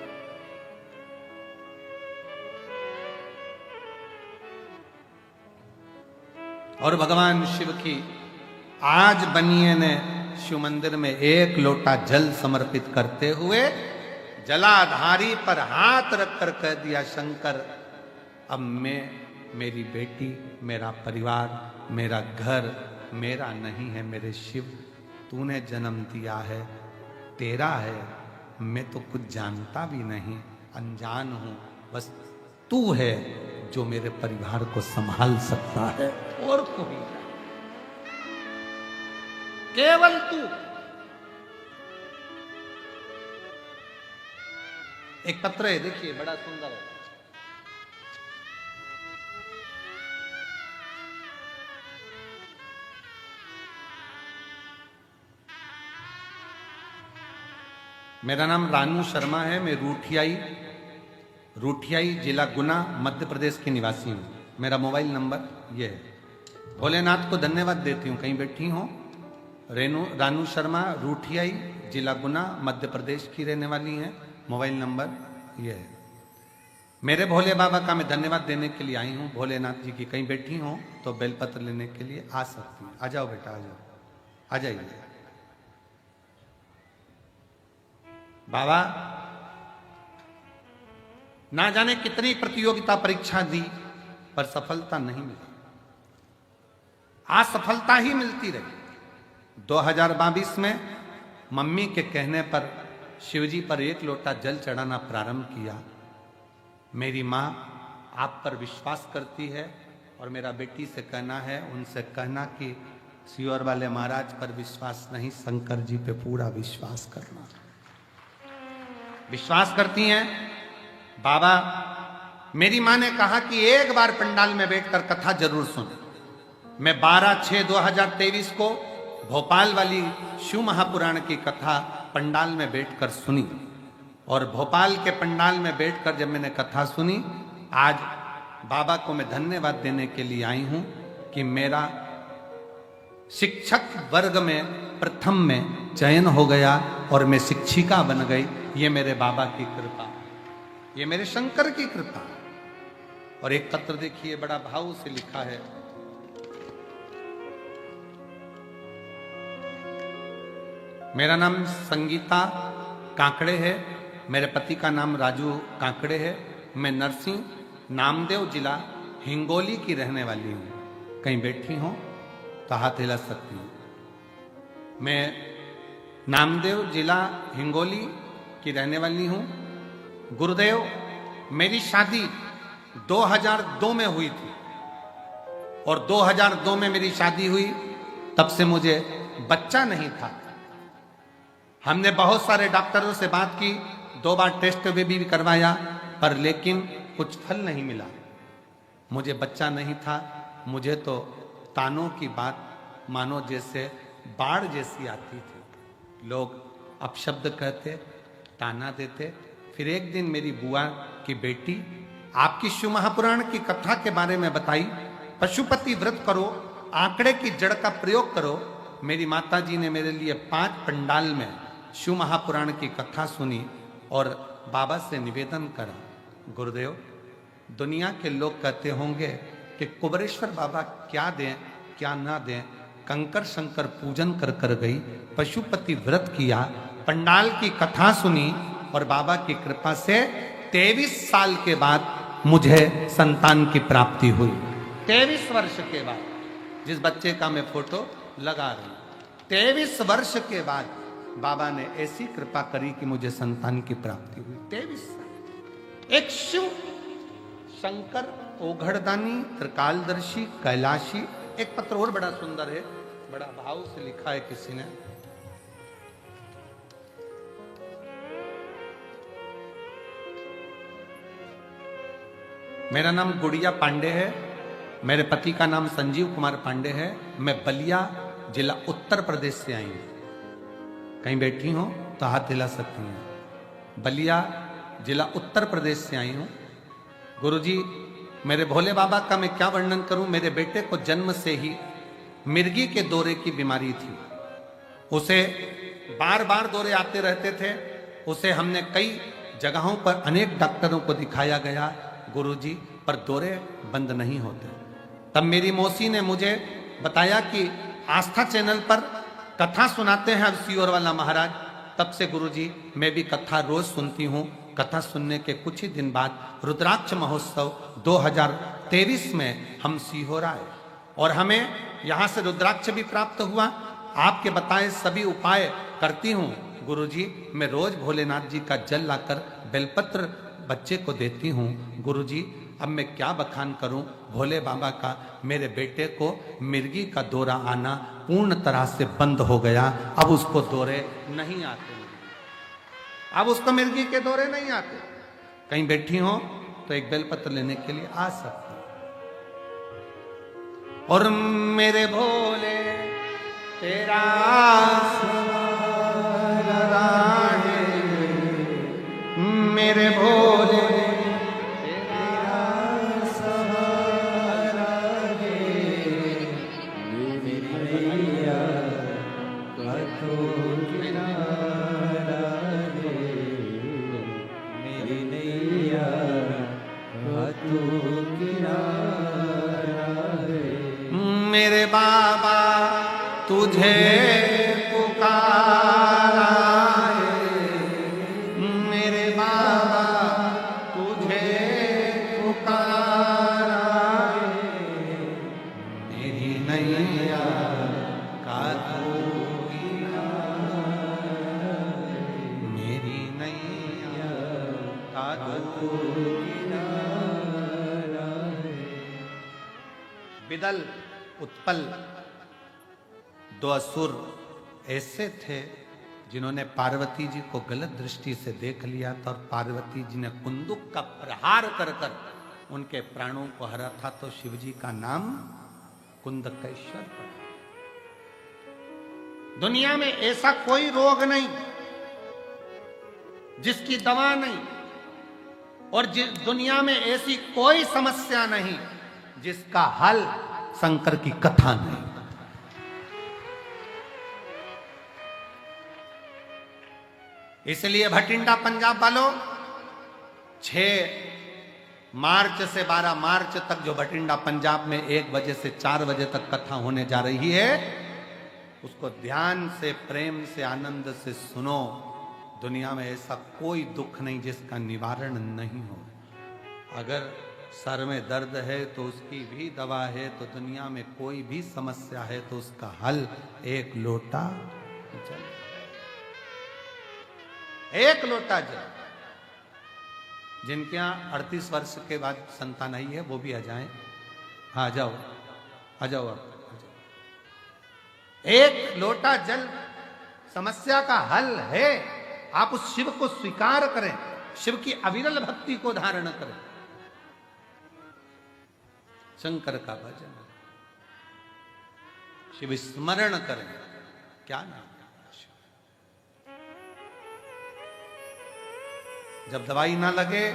और भगवान शिव की आज बनिए ने शिव मंदिर में एक लोटा जल समर्पित करते हुए जलाधारी पर हाथ रखकर कह दिया, शंकर अब मैं, मेरी बेटी, मेरा परिवार, मेरा घर मेरा नहीं है, मेरे शिव तूने जन्म दिया है, तेरा है। मैं तो कुछ जानता भी नहीं, अनजान हूं, बस तू है जो मेरे परिवार को संभाल सकता है, और कोई नहीं, केवल तू। एक पत्र है, देखिए बड़ा सुंदर है। मेरा नाम रानू शर्मा है, मैं रूठियाई जिला गुना मध्य प्रदेश की निवासी हूँ। मेरा मोबाइल नंबर ये है। भोलेनाथ को धन्यवाद देती हूँ, कहीं बैठी हूँ। रानू शर्मा, रूठियाई जिला गुना मध्य प्रदेश की रहने वाली हैं। मोबाइल नंबर ये है। मेरे भोले बाबा का मैं धन्यवाद देने के लिए आई हूँ। भोलेनाथ जी की कहीं बैठी हूँ तो बेलपत्र लेने के लिए आ सकती हैं। आ जाओ बेटा, आ जाओ, आ जाइए। बाबा ना जाने कितनी प्रतियोगिता परीक्षा दी पर सफलता नहीं मिली, असफलता ही मिलती रही। 2022 में मम्मी के कहने पर शिवजी पर एक लोटा जल चढ़ाना प्रारंभ किया। मेरी माँ आप पर विश्वास करती है और मेरा बेटी से कहना है, उनसे कहना कि सीहोर वाले महाराज पर विश्वास नहीं, शंकर जी पे पूरा विश्वास करना। विश्वास करती हैं। बाबा, मेरी माँ ने कहा कि एक बार पंडाल में बैठकर कथा जरूर सुन। मैं 12/6/2023 को भोपाल वाली शिव महापुराण की कथा पंडाल में बैठकर सुनी, और भोपाल के पंडाल में बैठकर जब मैंने कथा सुनी, आज बाबा को मैं धन्यवाद देने के लिए आई हूं कि मेरा शिक्षक वर्ग में प्रथम में चयन हो गया और मैं शिक्षिका बन गई। ये मेरे बाबा की कृपा, ये मेरे शंकर की कृपा। और एक पत्र देखिए, बड़ा भाव से लिखा है। मेरा नाम संगीता काकड़े है, मेरे पति का नाम राजू काकड़े है। मैं नरसिंह नामदेव जिला हिंगोली की रहने वाली हूँ। कहीं बैठी हूँ तो हाथ हिला सकती हूँ। मैं नामदेव जिला हिंगोली की रहने वाली हूं। गुरुदेव, मेरी शादी 2002 में हुई थी और 2002 में मेरी शादी हुई, तब से मुझे बच्चा नहीं था। हमने बहुत सारे डॉक्टरों से बात की, 2 बार टेस्ट भी करवाया, पर लेकिन कुछ फल नहीं मिला। मुझे बच्चा नहीं था। मुझे तो तानों की बात मानो जैसे बाढ़ जैसी आती थी। लोग अपशब्द कहते, ताना देते। फिर एक दिन मेरी बुआ की बेटी आपकी शिव महापुराण की कथा के बारे में बताई, पशुपति व्रत करो, आंकड़े की जड़ का प्रयोग करो। मेरी माता जी ने मेरे लिए 5 पंडाल में शिव महापुराण की कथा सुनी और बाबा से निवेदन करा, गुरुदेव, दुनिया के लोग कहते होंगे कि कुबरेश्वर बाबा क्या दें क्या ना दें, कंकर शंकर पूजन कर कर गई, पशुपति व्रत किया, पंडाल की कथा सुनी और बाबा की कृपा से 23 साल के बाद मुझे संतान की प्राप्ति हुई। 23 वर्ष के बाद, जिस बच्चे का मैं फोटो लगा रही हूं, 23 वर्ष के बाद बाबा ने ऐसी कृपा करी कि मुझे संतान की प्राप्ति हुई। 23 साल। एक शिव शंकर ओघड़दानी त्रिकालदर्शी कैलाशी। एक पत्र और बड़ा सुंदर है, बड़ा भाव से लिखा है किसी ने। मेरा नाम गुड़िया पांडे है, मेरे पति का नाम संजीव कुमार पांडे है। मैं बलिया जिला उत्तर प्रदेश से आई हूं। कहीं बैठी हो तो हाथ हिला सकती हैं। बलिया जिला उत्तर प्रदेश से आई हूं। गुरुजी, मेरे भोले बाबा का मैं क्या वर्णन करूं। मेरे बेटे को जन्म से ही मिर्गी के दौरे की बीमारी थी। उसे बार बार दौरे आते रहते थे। उसे हमने कई जगहों पर अनेक डॉक्टरों को दिखाया गया गुरुजी, पर दौरे बंद नहीं होते। तब मेरी मौसी ने मुझे बताया कि आस्था चैनल पर कथा सुनाते हैं अब सियोर वाला महाराज। तब से गुरुजी मैं भी कथा रोज सुनती हूँ। कथा सुनने के कुछ ही दिन बाद रुद्राक्ष महोत्सव 2023 में हम सीहोर आए और हमें यहाँ से रुद्राक्ष भी प्राप्त हुआ। आपके बताए सभी उपाय करती हूँ गुरुजी। मैं रोज भोलेनाथ जी का जल लाकर बेलपत्र बच्चे को देती हूँ गुरुजी। अब मैं क्या बखान करूं भोले बाबा का। मेरे बेटे को मिर्गी का दौरा आना पूर्ण तरह से बंद हो गया। अब उसको दौरे नहीं आते, अब उसको मिर्गी के दौरे नहीं आते। कहीं बैठी हो तो एक बेलपत्र लेने के लिए आ सकते। और मेरे भोले तेरा सवारा है, मेरे भोले मेरे बाबा तुझे पुकारा है, मेरे बाबा तुझे पुकारा है, मेरी नैया का तू किनारा है, मेरी नैया का तू किनारा है। बिदल उत्पल 2 असुर ऐसे थे जिन्होंने पार्वती जी को गलत दृष्टि से देख लिया था और पार्वती जी ने कुंदुक का प्रहार कर कर उनके प्राणों को हरा था। तो शिवजी का नाम कुंदकेश्वर पड़ा। दुनिया में ऐसा कोई रोग नहीं जिसकी दवा नहीं, और दुनिया में ऐसी कोई समस्या नहीं जिसका हल शंकर की कथा नहीं। इसलिए भटिंडा पंजाब वालों, 6 मार्च से 12 मार्च तक जो भटिंडा पंजाब में 1 बजे से 4 बजे तक कथा होने जा रही है, उसको ध्यान से, प्रेम से, आनंद से सुनो। दुनिया में ऐसा कोई दुख नहीं जिसका निवारण नहीं हो। अगर सर में दर्द है तो उसकी भी दवा है, तो दुनिया में कोई भी समस्या है तो उसका हल 1 लोटा जल। एक लोटा जल। जिनके यहाँ 38 वर्ष के बाद संतान आई है वो भी आ जाएं। हाँ आ जाओ, आ जाओ आप, आ जाओ। एक लोटा जल समस्या का हल है। आप उस शिव को स्वीकार करें, शिव की अविरल भक्ति को धारण करें, शंकर का भजन, शिव स्मरण करें। क्या नाम है? जब दवाई ना लगे,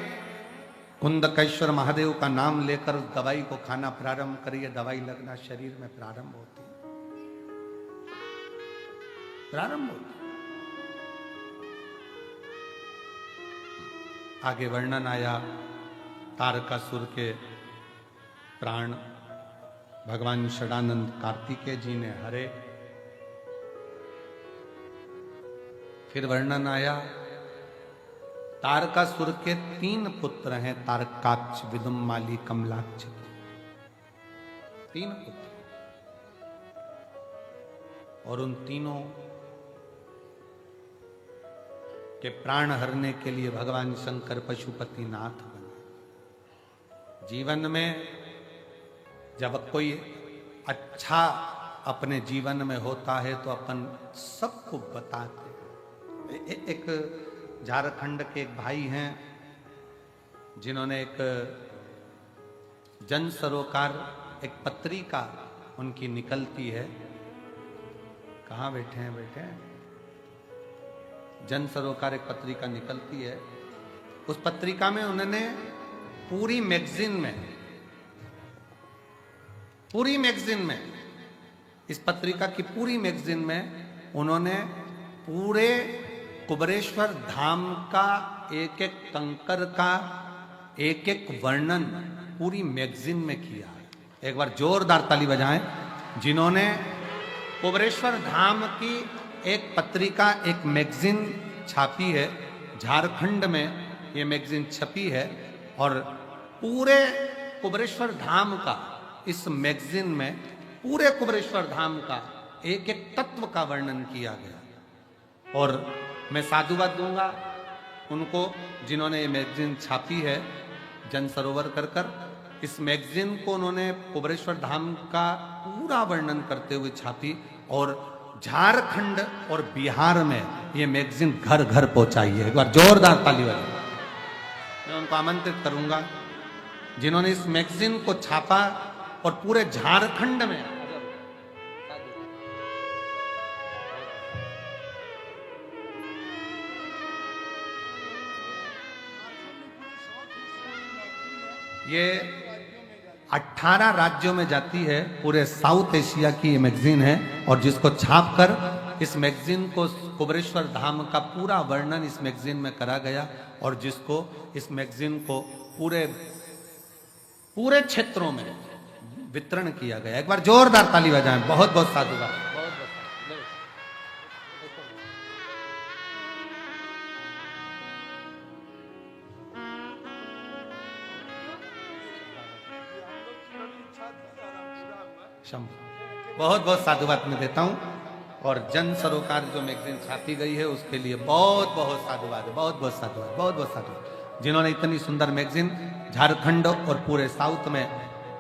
कुंदकेश्वर महादेव का नाम लेकर उस दवाई को खाना प्रारंभ करिए। दवाई लगना शरीर में प्रारंभ होती है, प्रारंभ होती है। आगे वर्णन आया तारकासुर के प्राण भगवान षडानंद कार्तिकेय जी ने हरे। फिर वर्णन आया तारकासुर के 3 पुत्र हैं, तारकाक्ष, विदुम्माली, कमलाक्ष। 3 पुत्र, और उन तीनों के प्राण हरने के लिए भगवान शंकर पशुपति नाथ बने। जीवन में जब कोई अच्छा अपने जीवन में होता है तो अपन सबको बताते। एक झारखंड के एक भाई हैं जिन्होंने एक जन सरोकार, एक पत्रिका उनकी निकलती है। कहाँ बैठे हैं? बैठे हैं। जन सरोकार एक पत्रिका निकलती है। उस पत्रिका में उन्होंने पूरी मैगजीन में इस पत्रिका की पूरी मैगजीन में उन्होंने पूरे कुबरेश्वर धाम का एक एक कंकर का एक एक वर्णन पूरी मैगजीन में किया है। एक बार जोरदार ताली बजाएं जिन्होंने कुबरेश्वर धाम की एक पत्रिका, एक मैगजीन छापी है। झारखंड में ये मैगजीन छपी है और पूरे कुबरेश्वर धाम का, इस मैगजीन में पूरे कुबरेश्वर धाम का एक एक तत्व का वर्णन किया गया। और मैं साधुवाद दूंगा उनको जिन्होंने ये मैगजीन छापी है, जन सरोवर कर। इस मैगजीन को उन्होंने कुबरेश्वर धाम का पूरा वर्णन करते हुए छापी और झारखंड और बिहार में ये मैगजीन घर घर पहुंचाई है। एक बार जोरदार ताली बजाएं। मैं उनको आमंत्रित करूंगा जिन्होंने इस मैगजीन को छापा और पूरे झारखंड में ये 18 राज्यों में जाती है। पूरे साउथ एशिया की ये मैगजीन है और जिसको छापकर इस मैगजीन को, कुबरेश्वर धाम का पूरा वर्णन इस मैगजीन में करा गया और जिसको इस मैगजीन को पूरे क्षेत्रों में वितरण किया गया। एक बार जोरदार ताली बजाएं। बहुत बहुत साधुवाद। बहुत बहुत साधुवाद में देता हूं और जन सरोकार जो मैगजीन छापी गई है उसके लिए बहुत बहुत साधुवाद है। बहुत बहुत साधुवाद, बहुत बहुत साधुवाद जिन्होंने इतनी सुंदर मैगजीन झारखंड और पूरे साउथ में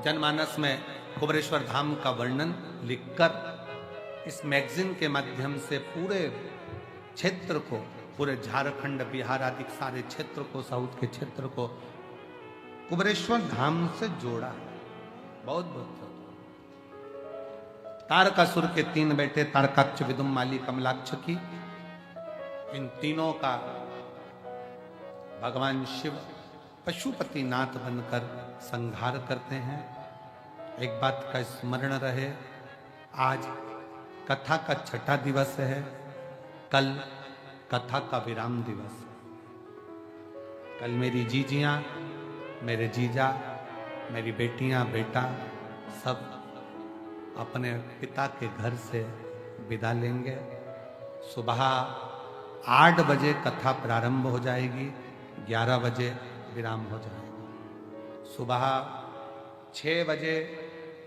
जनमानस में कुबरेश्वर धाम का वर्णन लिखकर इस मैगजीन के माध्यम से पूरे क्षेत्र को, पूरे झारखंड, बिहार आदि सारे क्षेत्र को, साउथ के क्षेत्र को कुबरेश्वर धाम से जोड़ा है। बहुत बहुत तारकासुर के 3 बेटे तारकाक्ष, विदुम्माली, कमलाक्ष की, इन तीनों का भगवान शिव पशुपति नाथ बनकर संहार करते हैं। एक बात का स्मरण रहे, आज कथा का 6ठा दिवस है, कल कथा का विराम दिवस। कल मेरी जीजियां, मेरे जीजा, मेरी बेटियां, बेटा सब अपने पिता के घर से विदा लेंगे। सुबह 8 बजे कथा प्रारंभ हो जाएगी, 11 बजे विराम हो जाएगा। सुबह 6 बजे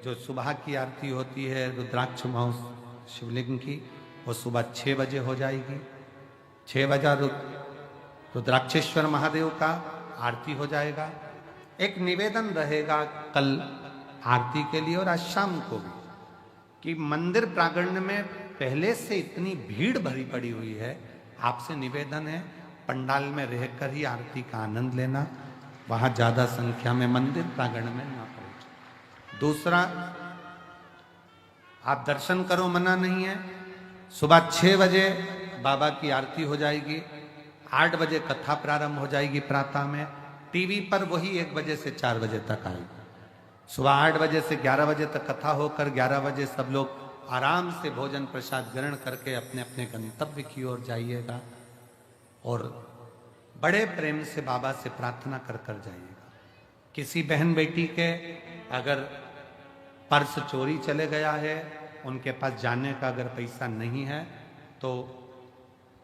जो सुबह की आरती होती है रुद्राक्ष महोत्सव शिवलिंग की, वो सुबह 6 बजे हो जाएगी। 6 बजे रुद्राक्षेश्वर महादेव का आरती हो जाएगा। एक निवेदन रहेगा कल आरती के लिए और आज शाम को भी कि मंदिर प्रांगण में पहले से इतनी भीड़ भरी पड़ी हुई है, आपसे निवेदन है पंडाल में रहकर ही आरती का आनंद लेना, वहां ज्यादा संख्या में मंदिर प्रांगण में ना पहुंचे। दूसरा, आप दर्शन करो, मना नहीं है। सुबह 6 बजे बाबा की आरती हो जाएगी, 8 बजे कथा प्रारंभ हो जाएगी प्रातः में। टीवी पर वही 1 बजे से 4 बजे तक आएगी। सुबह 8 बजे से 11 बजे तक कथा होकर 11 बजे सब लोग आराम से भोजन प्रसाद ग्रहण करके अपने अपने गंतव्य की ओर जाइएगा और बड़े प्रेम से बाबा से प्रार्थना कर कर जाइएगा। किसी बहन बेटी के अगर पर्स चोरी चले गया है, उनके पास जाने का अगर पैसा नहीं है, तो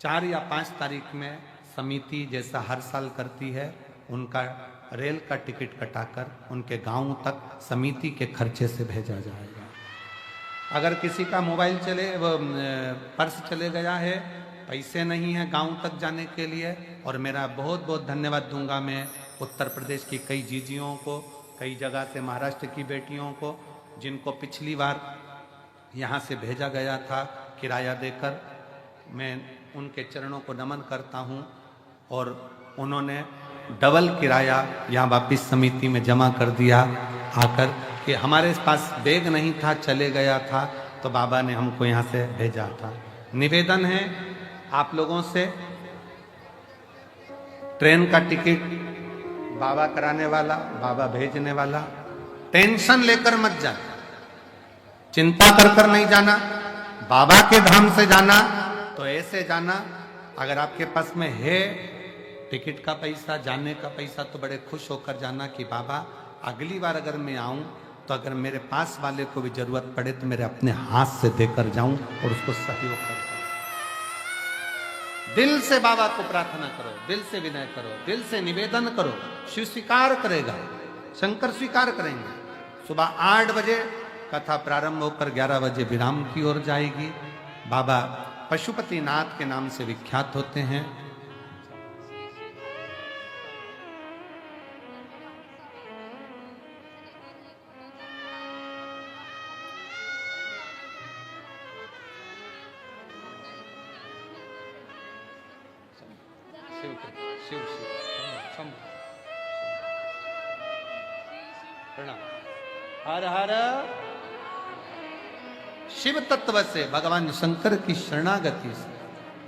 4 या 5 तारीख में समिति जैसा हर साल करती है, उनका रेल का टिकट कटाकर उनके गांव तक समिति के खर्चे से भेजा जाएगा। अगर किसी का मोबाइल पर्स चले गया है, पैसे नहीं है गांव तक जाने के लिए, और मेरा बहुत बहुत धन्यवाद दूंगा मैं उत्तर प्रदेश की कई जीजियों को, कई जगह से महाराष्ट्र की बेटियों को, जिनको पिछली बार यहाँ से भेजा गया था किराया देकर। मैं उनके चरणों को नमन करता हूँ और उन्होंने डबल किराया यहाँ वापिस समिति में जमा कर दिया आकर कि हमारे पास बैग नहीं था, चले गया था, तो बाबा ने हमको यहाँ से भेजा था। निवेदन है आप लोगों से, ट्रेन का टिकट बाबा कराने वाला, बाबा भेजने वाला, टेंशन लेकर मत जाना, चिंता कर कर नहीं जाना। बाबा के धाम से जाना तो ऐसे जाना, अगर आपके पास में है टिकट का पैसा, जाने का पैसा, तो बड़े खुश होकर जाना कि बाबा अगली बार अगर मैं आऊं तो अगर मेरे पास वाले को भी जरूरत पड़े तो मेरे अपने हाथ से देकर जाऊं और उसको सहयोग कर। दिल से बाबा को प्रार्थना करो, दिल से विनय करो, दिल से निवेदन करो, शिव स्वीकार करेगा, शंकर स्वीकार करेंगे। सुबह 8 बजे कथा प्रारंभ होकर 11 बजे विराम की ओर जाएगी। बाबा पशुपतिनाथ के नाम से विख्यात होते हैं। हर हर शिव तत्व से, भगवान शंकर की शरणागति से,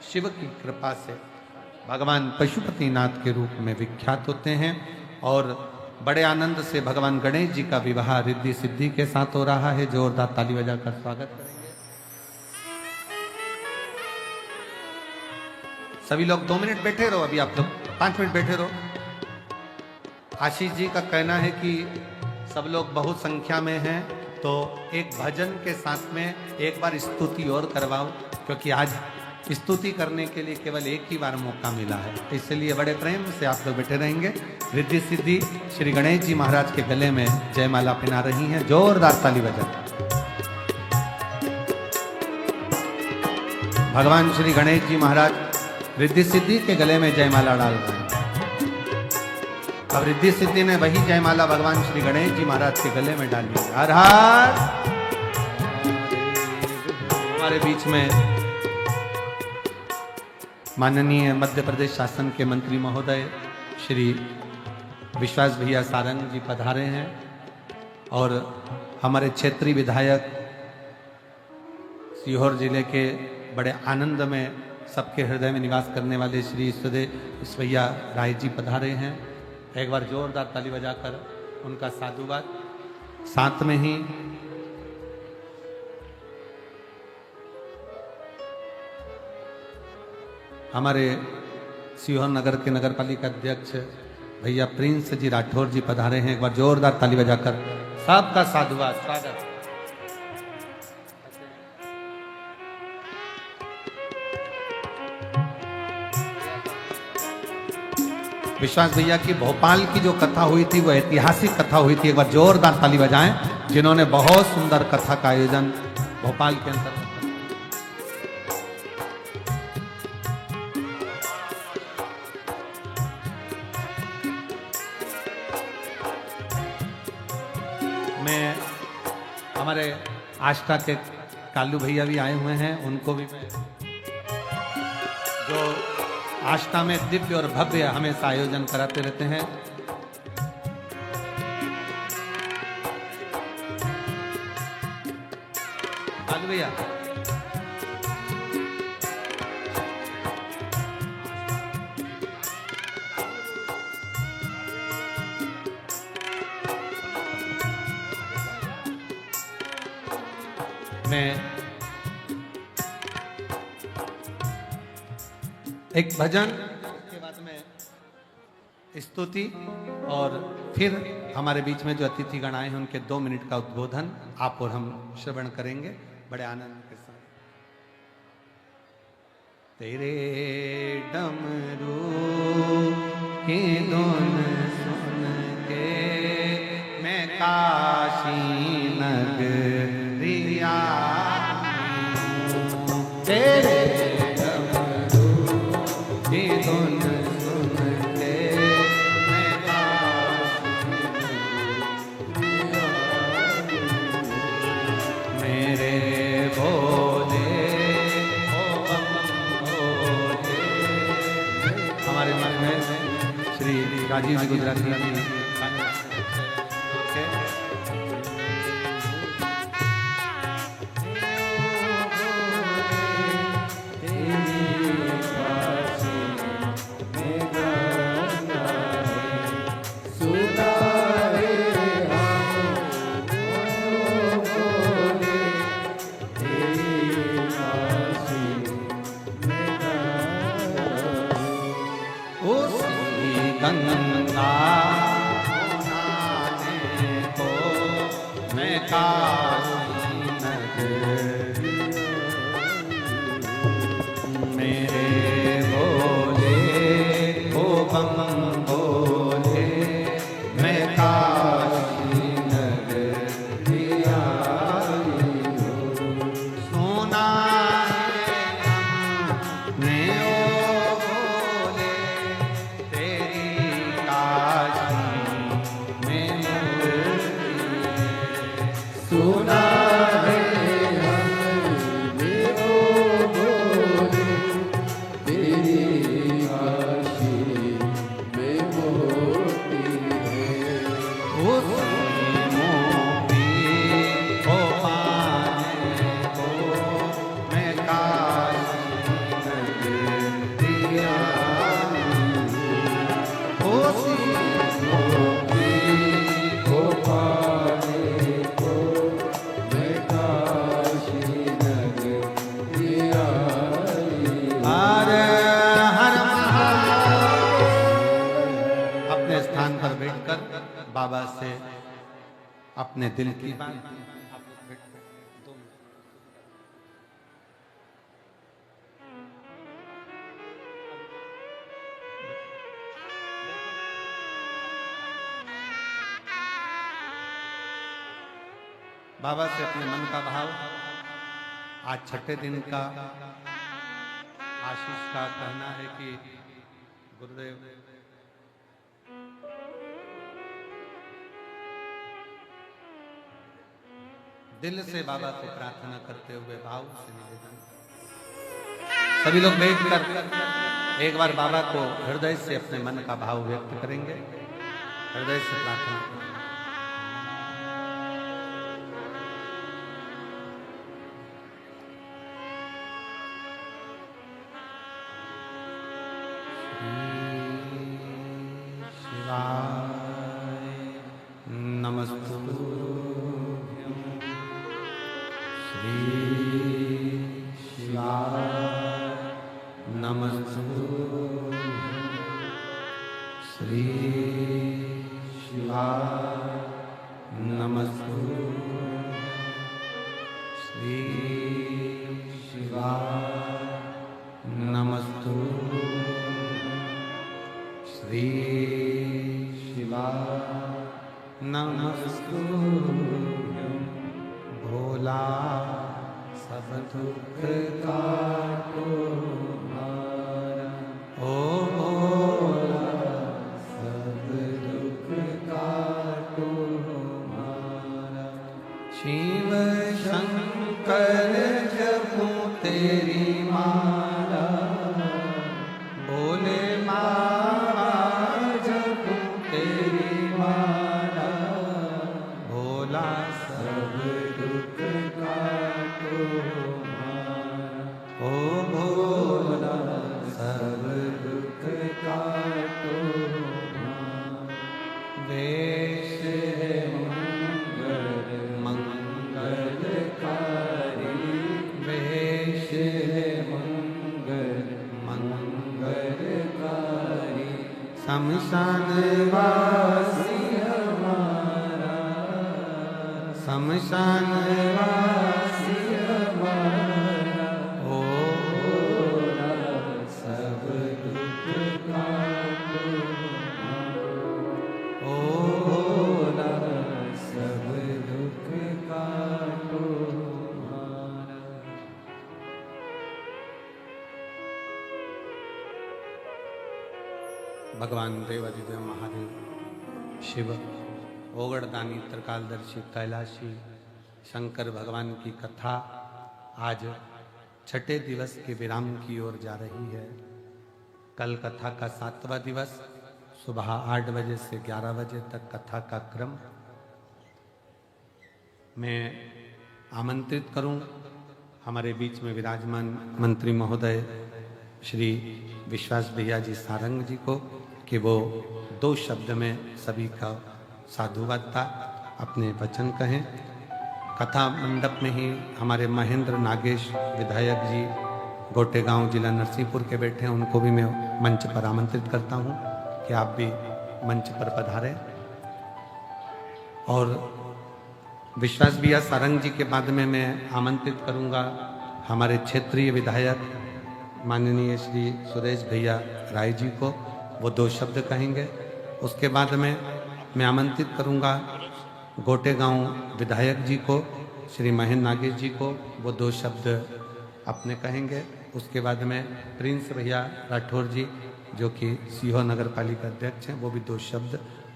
शिव की कृपा से भगवान पशुपतिनाथ के रूप में विख्यात होते हैं। और बड़े आनंद से भगवान गणेश जी का विवाह रिद्धि सिद्धि के साथ हो रहा है। जोरदार ताली बजाकर स्वागत करेंगे। सभी लोग 2 मिनट बैठे रहो, अभी आप लोग 5 मिनट बैठे रहो। आशीष जी का कहना है कि सब लोग बहुत संख्या में हैं, तो एक भजन के साथ में एक बार स्तुति और करवाओ, क्योंकि आज स्तुति करने के लिए केवल एक ही बार मौका मिला है, इसलिए बड़े प्रेम से आप लोग बैठे रहेंगे। रिद्धि सिद्धि श्री गणेश जी महाराज के गले में जयमाला पहना रही हैं। जोरदार ताली बजा। भगवान श्री गणेश जी महाराज रिद्धि सिद्धि के गले में जयमाला डाल रहे हैं। अब रिद्धि सिद्धि ने वही जयमाला भगवान श्री गणेश जी महाराज के गले में डाली। हर हर। हमारे बीच में माननीय मध्य प्रदेश शासन के मंत्री महोदय श्री विश्वास भैया सारंग जी पधारे हैं, और हमारे क्षेत्रीय विधायक सीहोर जिले के बड़े आनंद में सबके हृदय में निवास करने वाले श्री ईश्वैया राय जी पधारे हैं। एक बार जोरदार ताली बजाकर उनका साधुवाद। साथ में ही हमारे सीहोर नगर के नगर पालिका अध्यक्ष भैया प्रिंस जी राठौर जी पधारे हैं। एक बार जोरदार ताली बजाकर सबका साधुवाद स्वागत। विश्वास भैया की भोपाल की जो कथा हुई थी वो ऐतिहासिक कथा हुई थी। एक बार जोरदार ताली बजाएं, जिन्होंने बहुत सुंदर कथा का आयोजन भोपाल के अंदर। मैं हमारे आस्था के कालू भैया भी आए हुए हैं, उनको भी मैं, जो आस्था में दिव्य और भव्य हमेशा आयोजन कराते रहते हैं। कालू भैया मैं एक भजन के बाद में स्तुति और फिर हमारे बीच में जो अतिथि गण आए हैं उनके 2 मिनट का उद्बोधन आप और हम श्रवण करेंगे बड़े आनंद के साथ। तेरे डमरू की धुन सुन के मैं काशी नगरिया, तेरे डमरू की धुन सुन के मैं काशी, मेरे भोले ओ बम भोले। हमारे मन में श्री राजीव जी गुजराती जी गंगा नहाने को मैं काशी नगरी, मेरे भोले ओ बम भोले मैं काशी नगरी आई हूँ। सोना ने बाबा से अपने दिल की बात। बाबा से अपने मन का भाव आज 6ठे दिन का आशीष का कहना है कि गुरुदेव दिल से बाबा से प्रार्थना करते हुए भाव से निवेदन, सभी लोग बैठकर एक बार बाबा को हृदय से अपने मन का भाव व्यक्त करेंगे, हृदय से प्रार्थना करेंगे। शमशान वासी हमारा, शमशान वासी हमारा, हो सब दुख काटो, हो सब दुख काटो हमारा। भगवान देवादिदेव महादेव शिव ओगड़दानी त्रिकालदर्शी कैलाशी शंकर भगवान की कथा आज छठे दिवस के विराम की ओर जा रही है। कल कथा का 7वां दिवस सुबह 8 बजे से 11 बजे तक कथा का क्रम। मैं आमंत्रित करूं हमारे बीच में विराजमान मंत्री महोदय श्री विश्वास भैया जी सारंग जी को कि वो 2 शब्द में सभी का साधुवाद अपने वचन कहें। कथा मंडप में ही हमारे महेंद्र नागेश विधायक जी गोटेगांव जिला नरसिंहपुर के बैठे हैं, उनको भी मैं मंच पर आमंत्रित करता हूं कि आप भी मंच पर पधारें। और विश्वास भैया सारंग जी के बाद में मैं आमंत्रित करूंगा हमारे क्षेत्रीय विधायक माननीय श्री सुरेश भैया राय जी को, वो 2 शब्द कहेंगे। उसके बाद में मैं आमंत्रित करूंगा गोटेगांव विधायक जी को श्री महेंद्र नागेश जी को, वो 2 शब्द अपने कहेंगे। उसके बाद में प्रिंस भैया राठौर जी जो कि सीहोर नगर पालिका अध्यक्ष हैं, वो भी 2 शब्द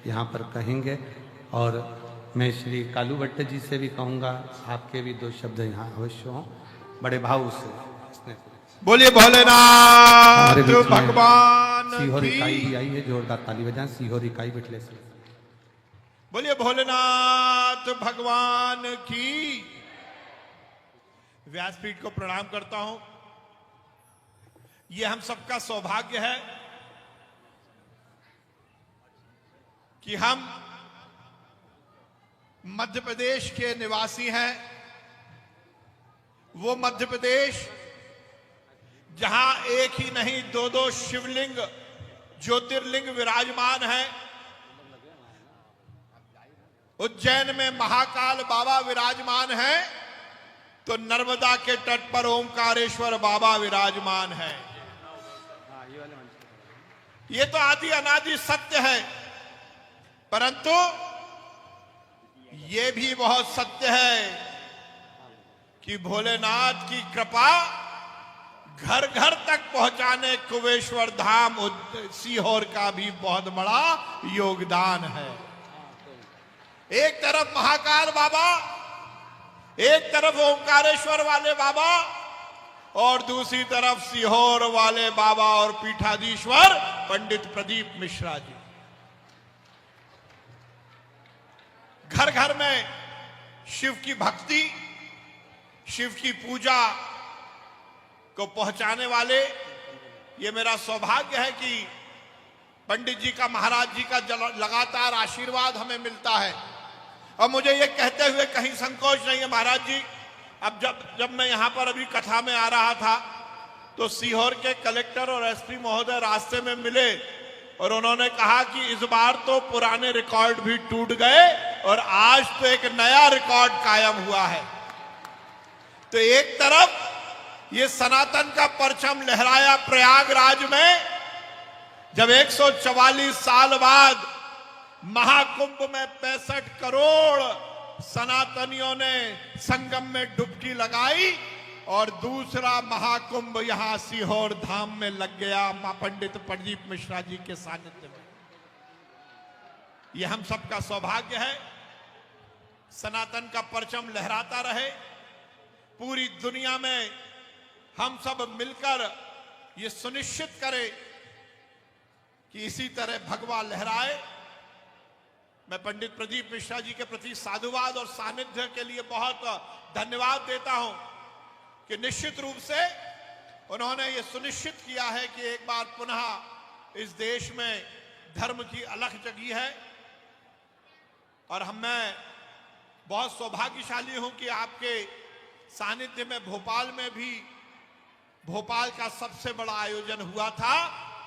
यहाँ पर कहेंगे। और मैं श्री कालू भट्ट जी से भी कहूँगा आपके भी 2 शब्द यहाँ अवश्य हों, बड़े भाव से। बोलिए भोलेनाथ भगवान सीहोर की। इकाई भी आई है, जोरदार ताली बजाएं। सीहोर इकाई बिटले से बोलिए भोलेनाथ भगवान की। व्यासपीठ को प्रणाम करता हूं। ये हम सबका सौभाग्य है कि हम मध्य प्रदेश के निवासी हैं। वो मध्य प्रदेश जहां एक ही नहीं 2-2 शिवलिंग ज्योतिर्लिंग विराजमान है। उज्जैन में महाकाल बाबा विराजमान है तो नर्मदा के तट पर ओमकारेश्वर बाबा विराजमान है। ये तो आदि अनादि सत्य है, परंतु ये भी बहुत सत्य है कि भोलेनाथ की कृपा घर घर तक पहुंचाने कुबेश्वर धाम सीहोर का भी बहुत बड़ा योगदान है। एक तरफ महाकाल बाबा, एक तरफ ओंकारेश्वर वाले बाबा और दूसरी तरफ सीहोर वाले बाबा और पीठाधीश्वर पंडित प्रदीप मिश्रा जी। घर घर में शिव की भक्ति, शिव की पूजा को पहुंचाने वाले, ये मेरा सौभाग्य है कि पंडित जी का, महाराज जी का लगातार आशीर्वाद हमें मिलता है। और मुझे ये कहते हुए कहीं संकोच नहीं है महाराज जी, अब जब मैं यहां पर अभी कथा में आ रहा था तो सीहोर के कलेक्टर और एसपी महोदय रास्ते में मिले और उन्होंने कहा कि इस बार तो पुराने रिकॉर्ड भी टूट गए और आज तो एक नया रिकॉर्ड कायम हुआ है। तो एक तरफ ये सनातन का परचम लहराया प्रयागराज में, जब 144 साल बाद महाकुंभ में 65 करोड़ सनातनियों ने संगम में डुबकी लगाई और दूसरा महाकुंभ यहां सीहोर धाम में लग गया मां पंडित प्रदीप मिश्रा जी के सानिध्य में। यह हम सबका सौभाग्य है। सनातन का परचम लहराता रहे, पूरी दुनिया में हम सब मिलकर ये सुनिश्चित करें कि इसी तरह भगवा लहराए। मैं पंडित प्रदीप मिश्रा जी के प्रति साधुवाद और सानिध्य के लिए बहुत धन्यवाद देता हूं कि निश्चित रूप से उन्होंने ये सुनिश्चित किया है कि एक बार पुनः इस देश में धर्म की अलख जगी है। और मैं बहुत सौभाग्यशाली हूं कि आपके सानिध्य में भोपाल में भी भोपाल का सबसे बड़ा आयोजन हुआ था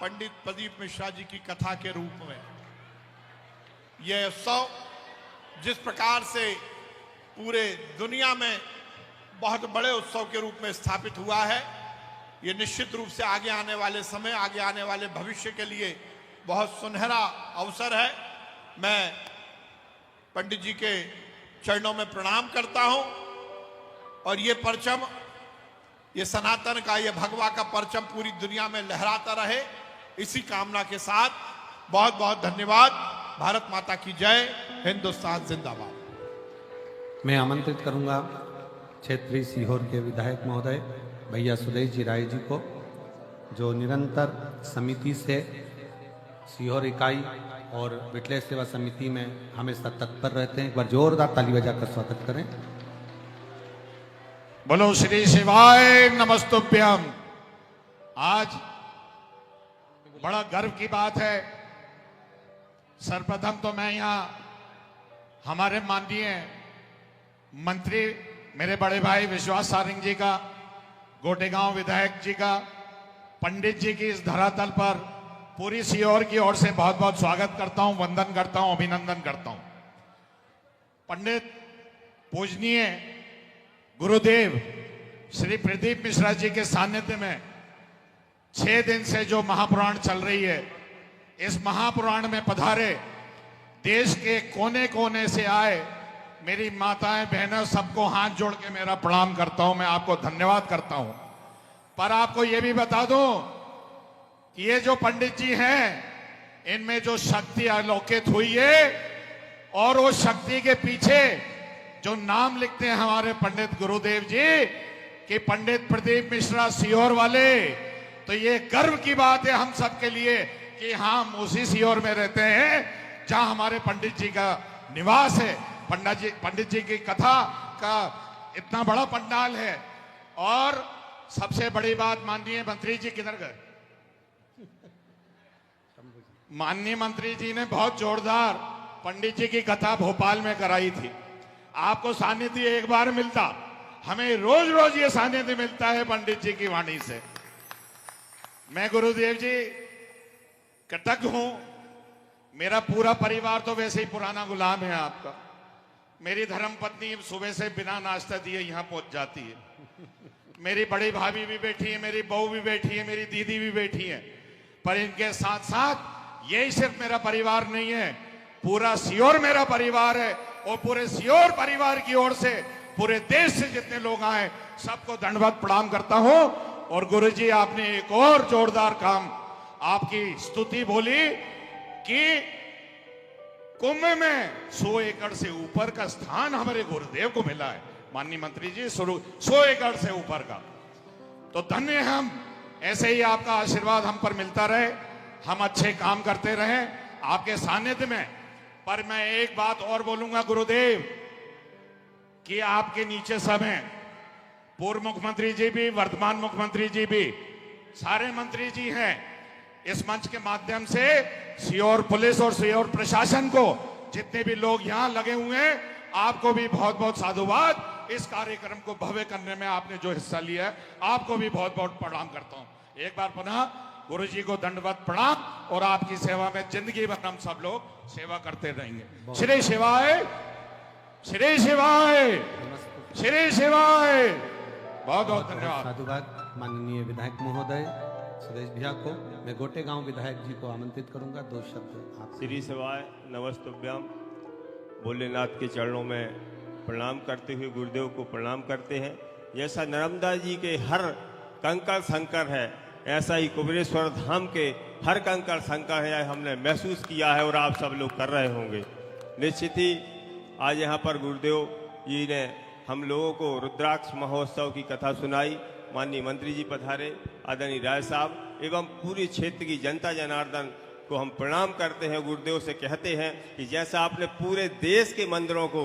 पंडित प्रदीप मिश्रा जी की कथा के रूप में। यह उत्सव जिस प्रकार से पूरे दुनिया में बहुत बड़े उत्सव के रूप में स्थापित हुआ है, ये निश्चित रूप से आगे आने वाले समय, आगे आने वाले भविष्य के लिए बहुत सुनहरा अवसर है। मैं पंडित जी के चरणों में प्रणाम करता हूं और ये परचम, ये सनातन का, ये भगवा का परचम पूरी दुनिया में लहराता रहे, इसी कामना के साथ बहुत बहुत धन्यवाद। भारत माता की जय, हिंदुस्तान जिंदाबाद। मैं आमंत्रित करूंगा क्षेत्रीय सीहोर के विधायक महोदय भैया सुदेश जी राय जी को, जो निरंतर समिति से सीहोर इकाई और विटलेश सेवा समिति में हमेशा तत्पर रहते हैं। एक बार जोरदार ताली बजाकर स्वागत करें। बोलो श्री शिवाय नमस्तुभ्यम। आज बड़ा गर्व की बात है। सर्वप्रथम तो मैं यहाँ हमारे माननीय मंत्री मेरे बड़े भाई विश्वास सारंग जी का, गोटेगांव विधायक जी का, पंडित जी की इस धरातल पर पूरी सीहोर की ओर से बहुत बहुत स्वागत करता हूं, वंदन करता हूं, अभिनंदन करता हूं। पंडित पूजनीय गुरुदेव श्री प्रदीप मिश्रा जी के सानिध्य में 6 दिन से जो महापुराण चल रही है, इस महापुराण में पधारे देश के कोने कोने से आए मेरी माताएं बहनें सबको हाथ जोड़ के मेरा प्रणाम करता हूं। मैं आपको धन्यवाद करता हूं। पर आपको यह भी बता दूं कि ये जो पंडित जी हैं, इनमें जो शक्ति अलौकित हुई है और वो शक्ति के पीछे जो नाम लिखते हैं हमारे पंडित गुरुदेव जी कि पंडित प्रदीप मिश्रा सीहोर वाले, तो ये गर्व की बात है हम सबके लिए कि हम उसी सीहोर में रहते हैं जहां हमारे पंडित जी का निवास है। पंडित जी की कथा का इतना बड़ा पंडाल है। और सबसे बड़ी बात, माननीय मंत्री जी किधर गए? माननीय मंत्री जी ने बहुत जोरदार पंडित जी की कथा भोपाल में कराई थी। आपको सानिध्य एक बार मिलता, हमें रोज रोज ये सानिध्य मिलता है पंडित जी की वाणी से। मैं गुरुदेव जी कृतज्ञ हूं। मेरा पूरा परिवार तो वैसे ही पुराना गुलाम है आपका। मेरी धर्मपत्नी सुबह से बिना नाश्ता दिए यहां पहुंच जाती है। मेरी बड़ी भाभी भी बैठी है, मेरी बहू भी बैठी है, मेरी दीदी भी बैठी है। पर इनके साथ साथ यही सिर्फ मेरा परिवार नहीं है, पूरा सीहोर मेरा परिवार है। और पूरे सीहोर परिवार की ओर से पूरे देश से जितने लोग आए सबको दंडवत प्रणाम करता हूं। और गुरुजी, आपने एक और जोरदार काम, आपकी स्तुति बोली कि कुंभ में 100 एकड़ से ऊपर का स्थान हमारे गुरुदेव को मिला है। माननीय मंत्री जी, 100 एकड़ से ऊपर का, तो धन्य हम। ऐसे ही आपका आशीर्वाद हम पर मिलता रहे, हम अच्छे काम करते रहे आपके सानिध्य में। पर मैं एक बात और बोलूंगा गुरुदेव कि आपके नीचे सब हैं, पूर्व मुख्यमंत्री जी भी, वर्तमान मुख्यमंत्री जी भी, सारे मंत्री जी हैं। इस मंच के माध्यम से सीहोर पुलिस और सीहोर प्रशासन को, जितने भी लोग यहां लगे हुए हैं, आपको भी बहुत बहुत साधुवाद। इस कार्यक्रम को भव्य करने में आपने जो हिस्सा लिया है, आपको भी बहुत बहुत प्रणाम करता हूं। एक बार पुनः गुरु जी को दंडवत प्रणाम। और आपकी सेवा में जिंदगी भर हम सब लोग सेवा करते रहेंगे। श्री शिवाय, श्री शिवाय, श्री शिवाय। बहुत बहुत धन्यवाद। साधुवाद माननीय विधायक महोदय सुदेश भैया को। मैं गोटेगांव विधायक जी को आमंत्रित करूंगा, 2 शब्द आप। श्री शिवाय नमस्तुभ्यम। भोलेनाथ के चरणों में प्रणाम करते हुए गुरुदेव को प्रणाम करते हैं। जैसा नर्मदा जी के हर कंकड़ संकर है, ऐसा ही कुबेरेश्वर धाम के हर कंकड़ संकर है, हमने महसूस किया है और आप सब लोग कर रहे होंगे। निश्चित ही आज यहाँ पर गुरुदेव जी ने हम लोगों को रुद्राक्ष महोत्सव की कथा सुनाई। माननीय मंत्री जी पधारे, आदरणीय राय साहब एवं पूरी क्षेत्र की जनता जनार्दन को हम प्रणाम करते हैं। गुरुदेव से कहते हैं कि जैसा आपने पूरे देश के मंदिरों को,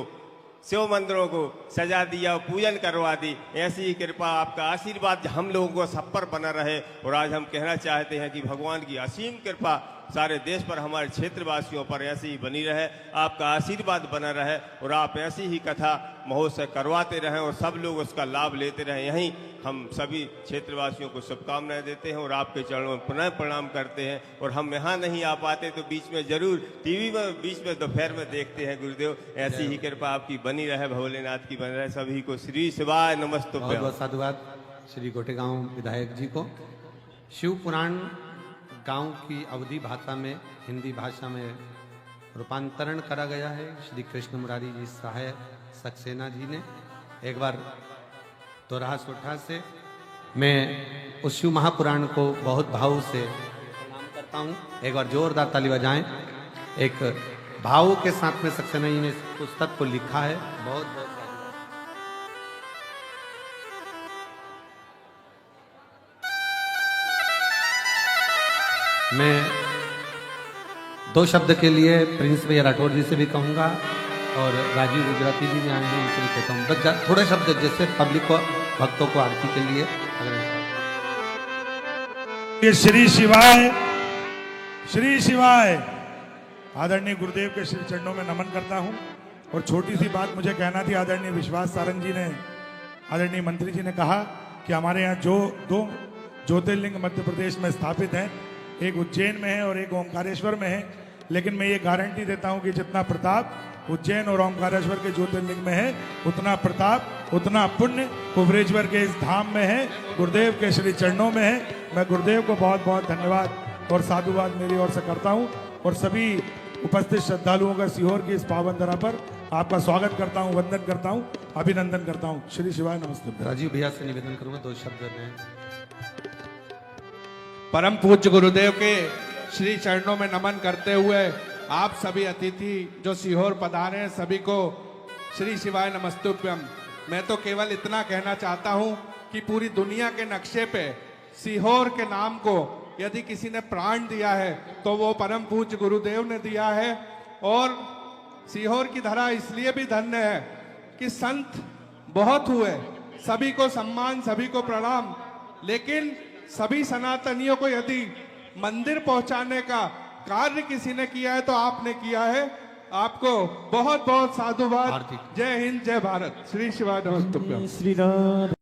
शिव मंदिरों को सजा दिया, पूजन करवा दी, ऐसी ही कृपा, आपका आशीर्वाद हम लोगों को सब पर बना रहे। और आज हम कहना चाहते हैं कि भगवान की असीम कृपा सारे देश पर, हमारे क्षेत्रवासियों पर ऐसे ही बनी रहे। आपका आशीर्वाद बना रहे और आप ऐसी ही कथा महोत्सव करवाते रहें और सब लोग उसका लाभ लेते रहें। यहीं हम सभी क्षेत्रवासियों को शुभकामनाएं देते हैं और आपके चरणों में पुनः प्रणाम करते हैं। और हम यहाँ नहीं आ पाते तो बीच में जरूर टीवी में बीच में दोपहर में देखते हैं गुरुदेव। ऐसी ही कृपा आपकी बनी रहे, भोलेनाथ की बनी रहे। सभी को श्री शिवाय नमस्तुभ्यम। बहुत बहुत साधुवाद श्री गोटेगांव विधायक जी को। शिव पुराण गांव की अवधी भाषा में, हिंदी भाषा में रूपांतरण करा गया है श्री कृष्ण मुरारी जी सहाय सक्सेना जी ने। एक बार दोराहा सोठा से मैं उस शिव महापुराण को बहुत भाव से प्रणाम करता हूँ। एक बार जोरदार ताली बजाएं। एक भाव के साथ में सक्सेना जी ने इस पुस्तक को लिखा है। बहुत बहुत मैं 2 शब्द के लिए प्रिंस भैया राठौर जी से भी कहूँगा और राजीव गुजराती जी भी आए हैं, उनसे भी कहता हूँ बस थोड़े शब्द जैसे पब्लिक को, भक्तों को आरती के लिए। ये श्री शिवाय, श्री शिवाय। आदरणीय गुरुदेव के श्री चरणों में नमन करता हूँ। और छोटी सी बात मुझे कहना थी। आदरणीय विश्वास सारंग जी ने, आदरणीय मंत्री जी ने कहा कि हमारे यहाँ जो 2 ज्योतिर्लिंग मध्य प्रदेश में स्थापित हैं, एक उज्जैन में है और एक ओंकारेश्वर में है। लेकिन मैं ये गारंटी देता हूं कि जितना प्रताप उज्जैन और ओंकारेश्वर के ज्योतिर्लिंग में है, उतना प्रताप, उतना पुण्य कुबरेश्वर के इस धाम में है, गुरुदेव के श्री चरणों में है। मैं गुरुदेव को बहुत बहुत धन्यवाद और साधुवाद मेरी ओर से करता हूं और सभी उपस्थित श्रद्धालुओं का सीहोर की इस पावन धरा पर आपका स्वागत करता हूं, वंदन करता हूं, अभिनंदन करता हूं। श्री शिवाय नमस्ते। राजीव भैया से निवेदन करूंगा 2 शब्द में। परम पूज्य गुरुदेव के श्री चरणों में नमन करते हुए आप सभी अतिथि जो सीहोर पधारे हैं, सभी को श्री शिवाय नमस्तुभ्यम। मैं तो केवल इतना कहना चाहता हूं कि पूरी दुनिया के नक्शे पे सीहोर के नाम को यदि किसी ने प्राण दिया है तो वो परम पूज्य गुरुदेव ने दिया है। और सीहोर की धरा इसलिए भी धन्य है कि संत बहुत हुए, सभी को सम्मान, सभी को प्रणाम, लेकिन सभी सनातनियों को यदि मंदिर पहुंचाने का कार्य किसी ने किया है तो आपने किया है। आपको बहुत बहुत साधुवाद। जय हिंद, जय भारत। श्री शिवाय नमस्तुभ्यम। श्री राम।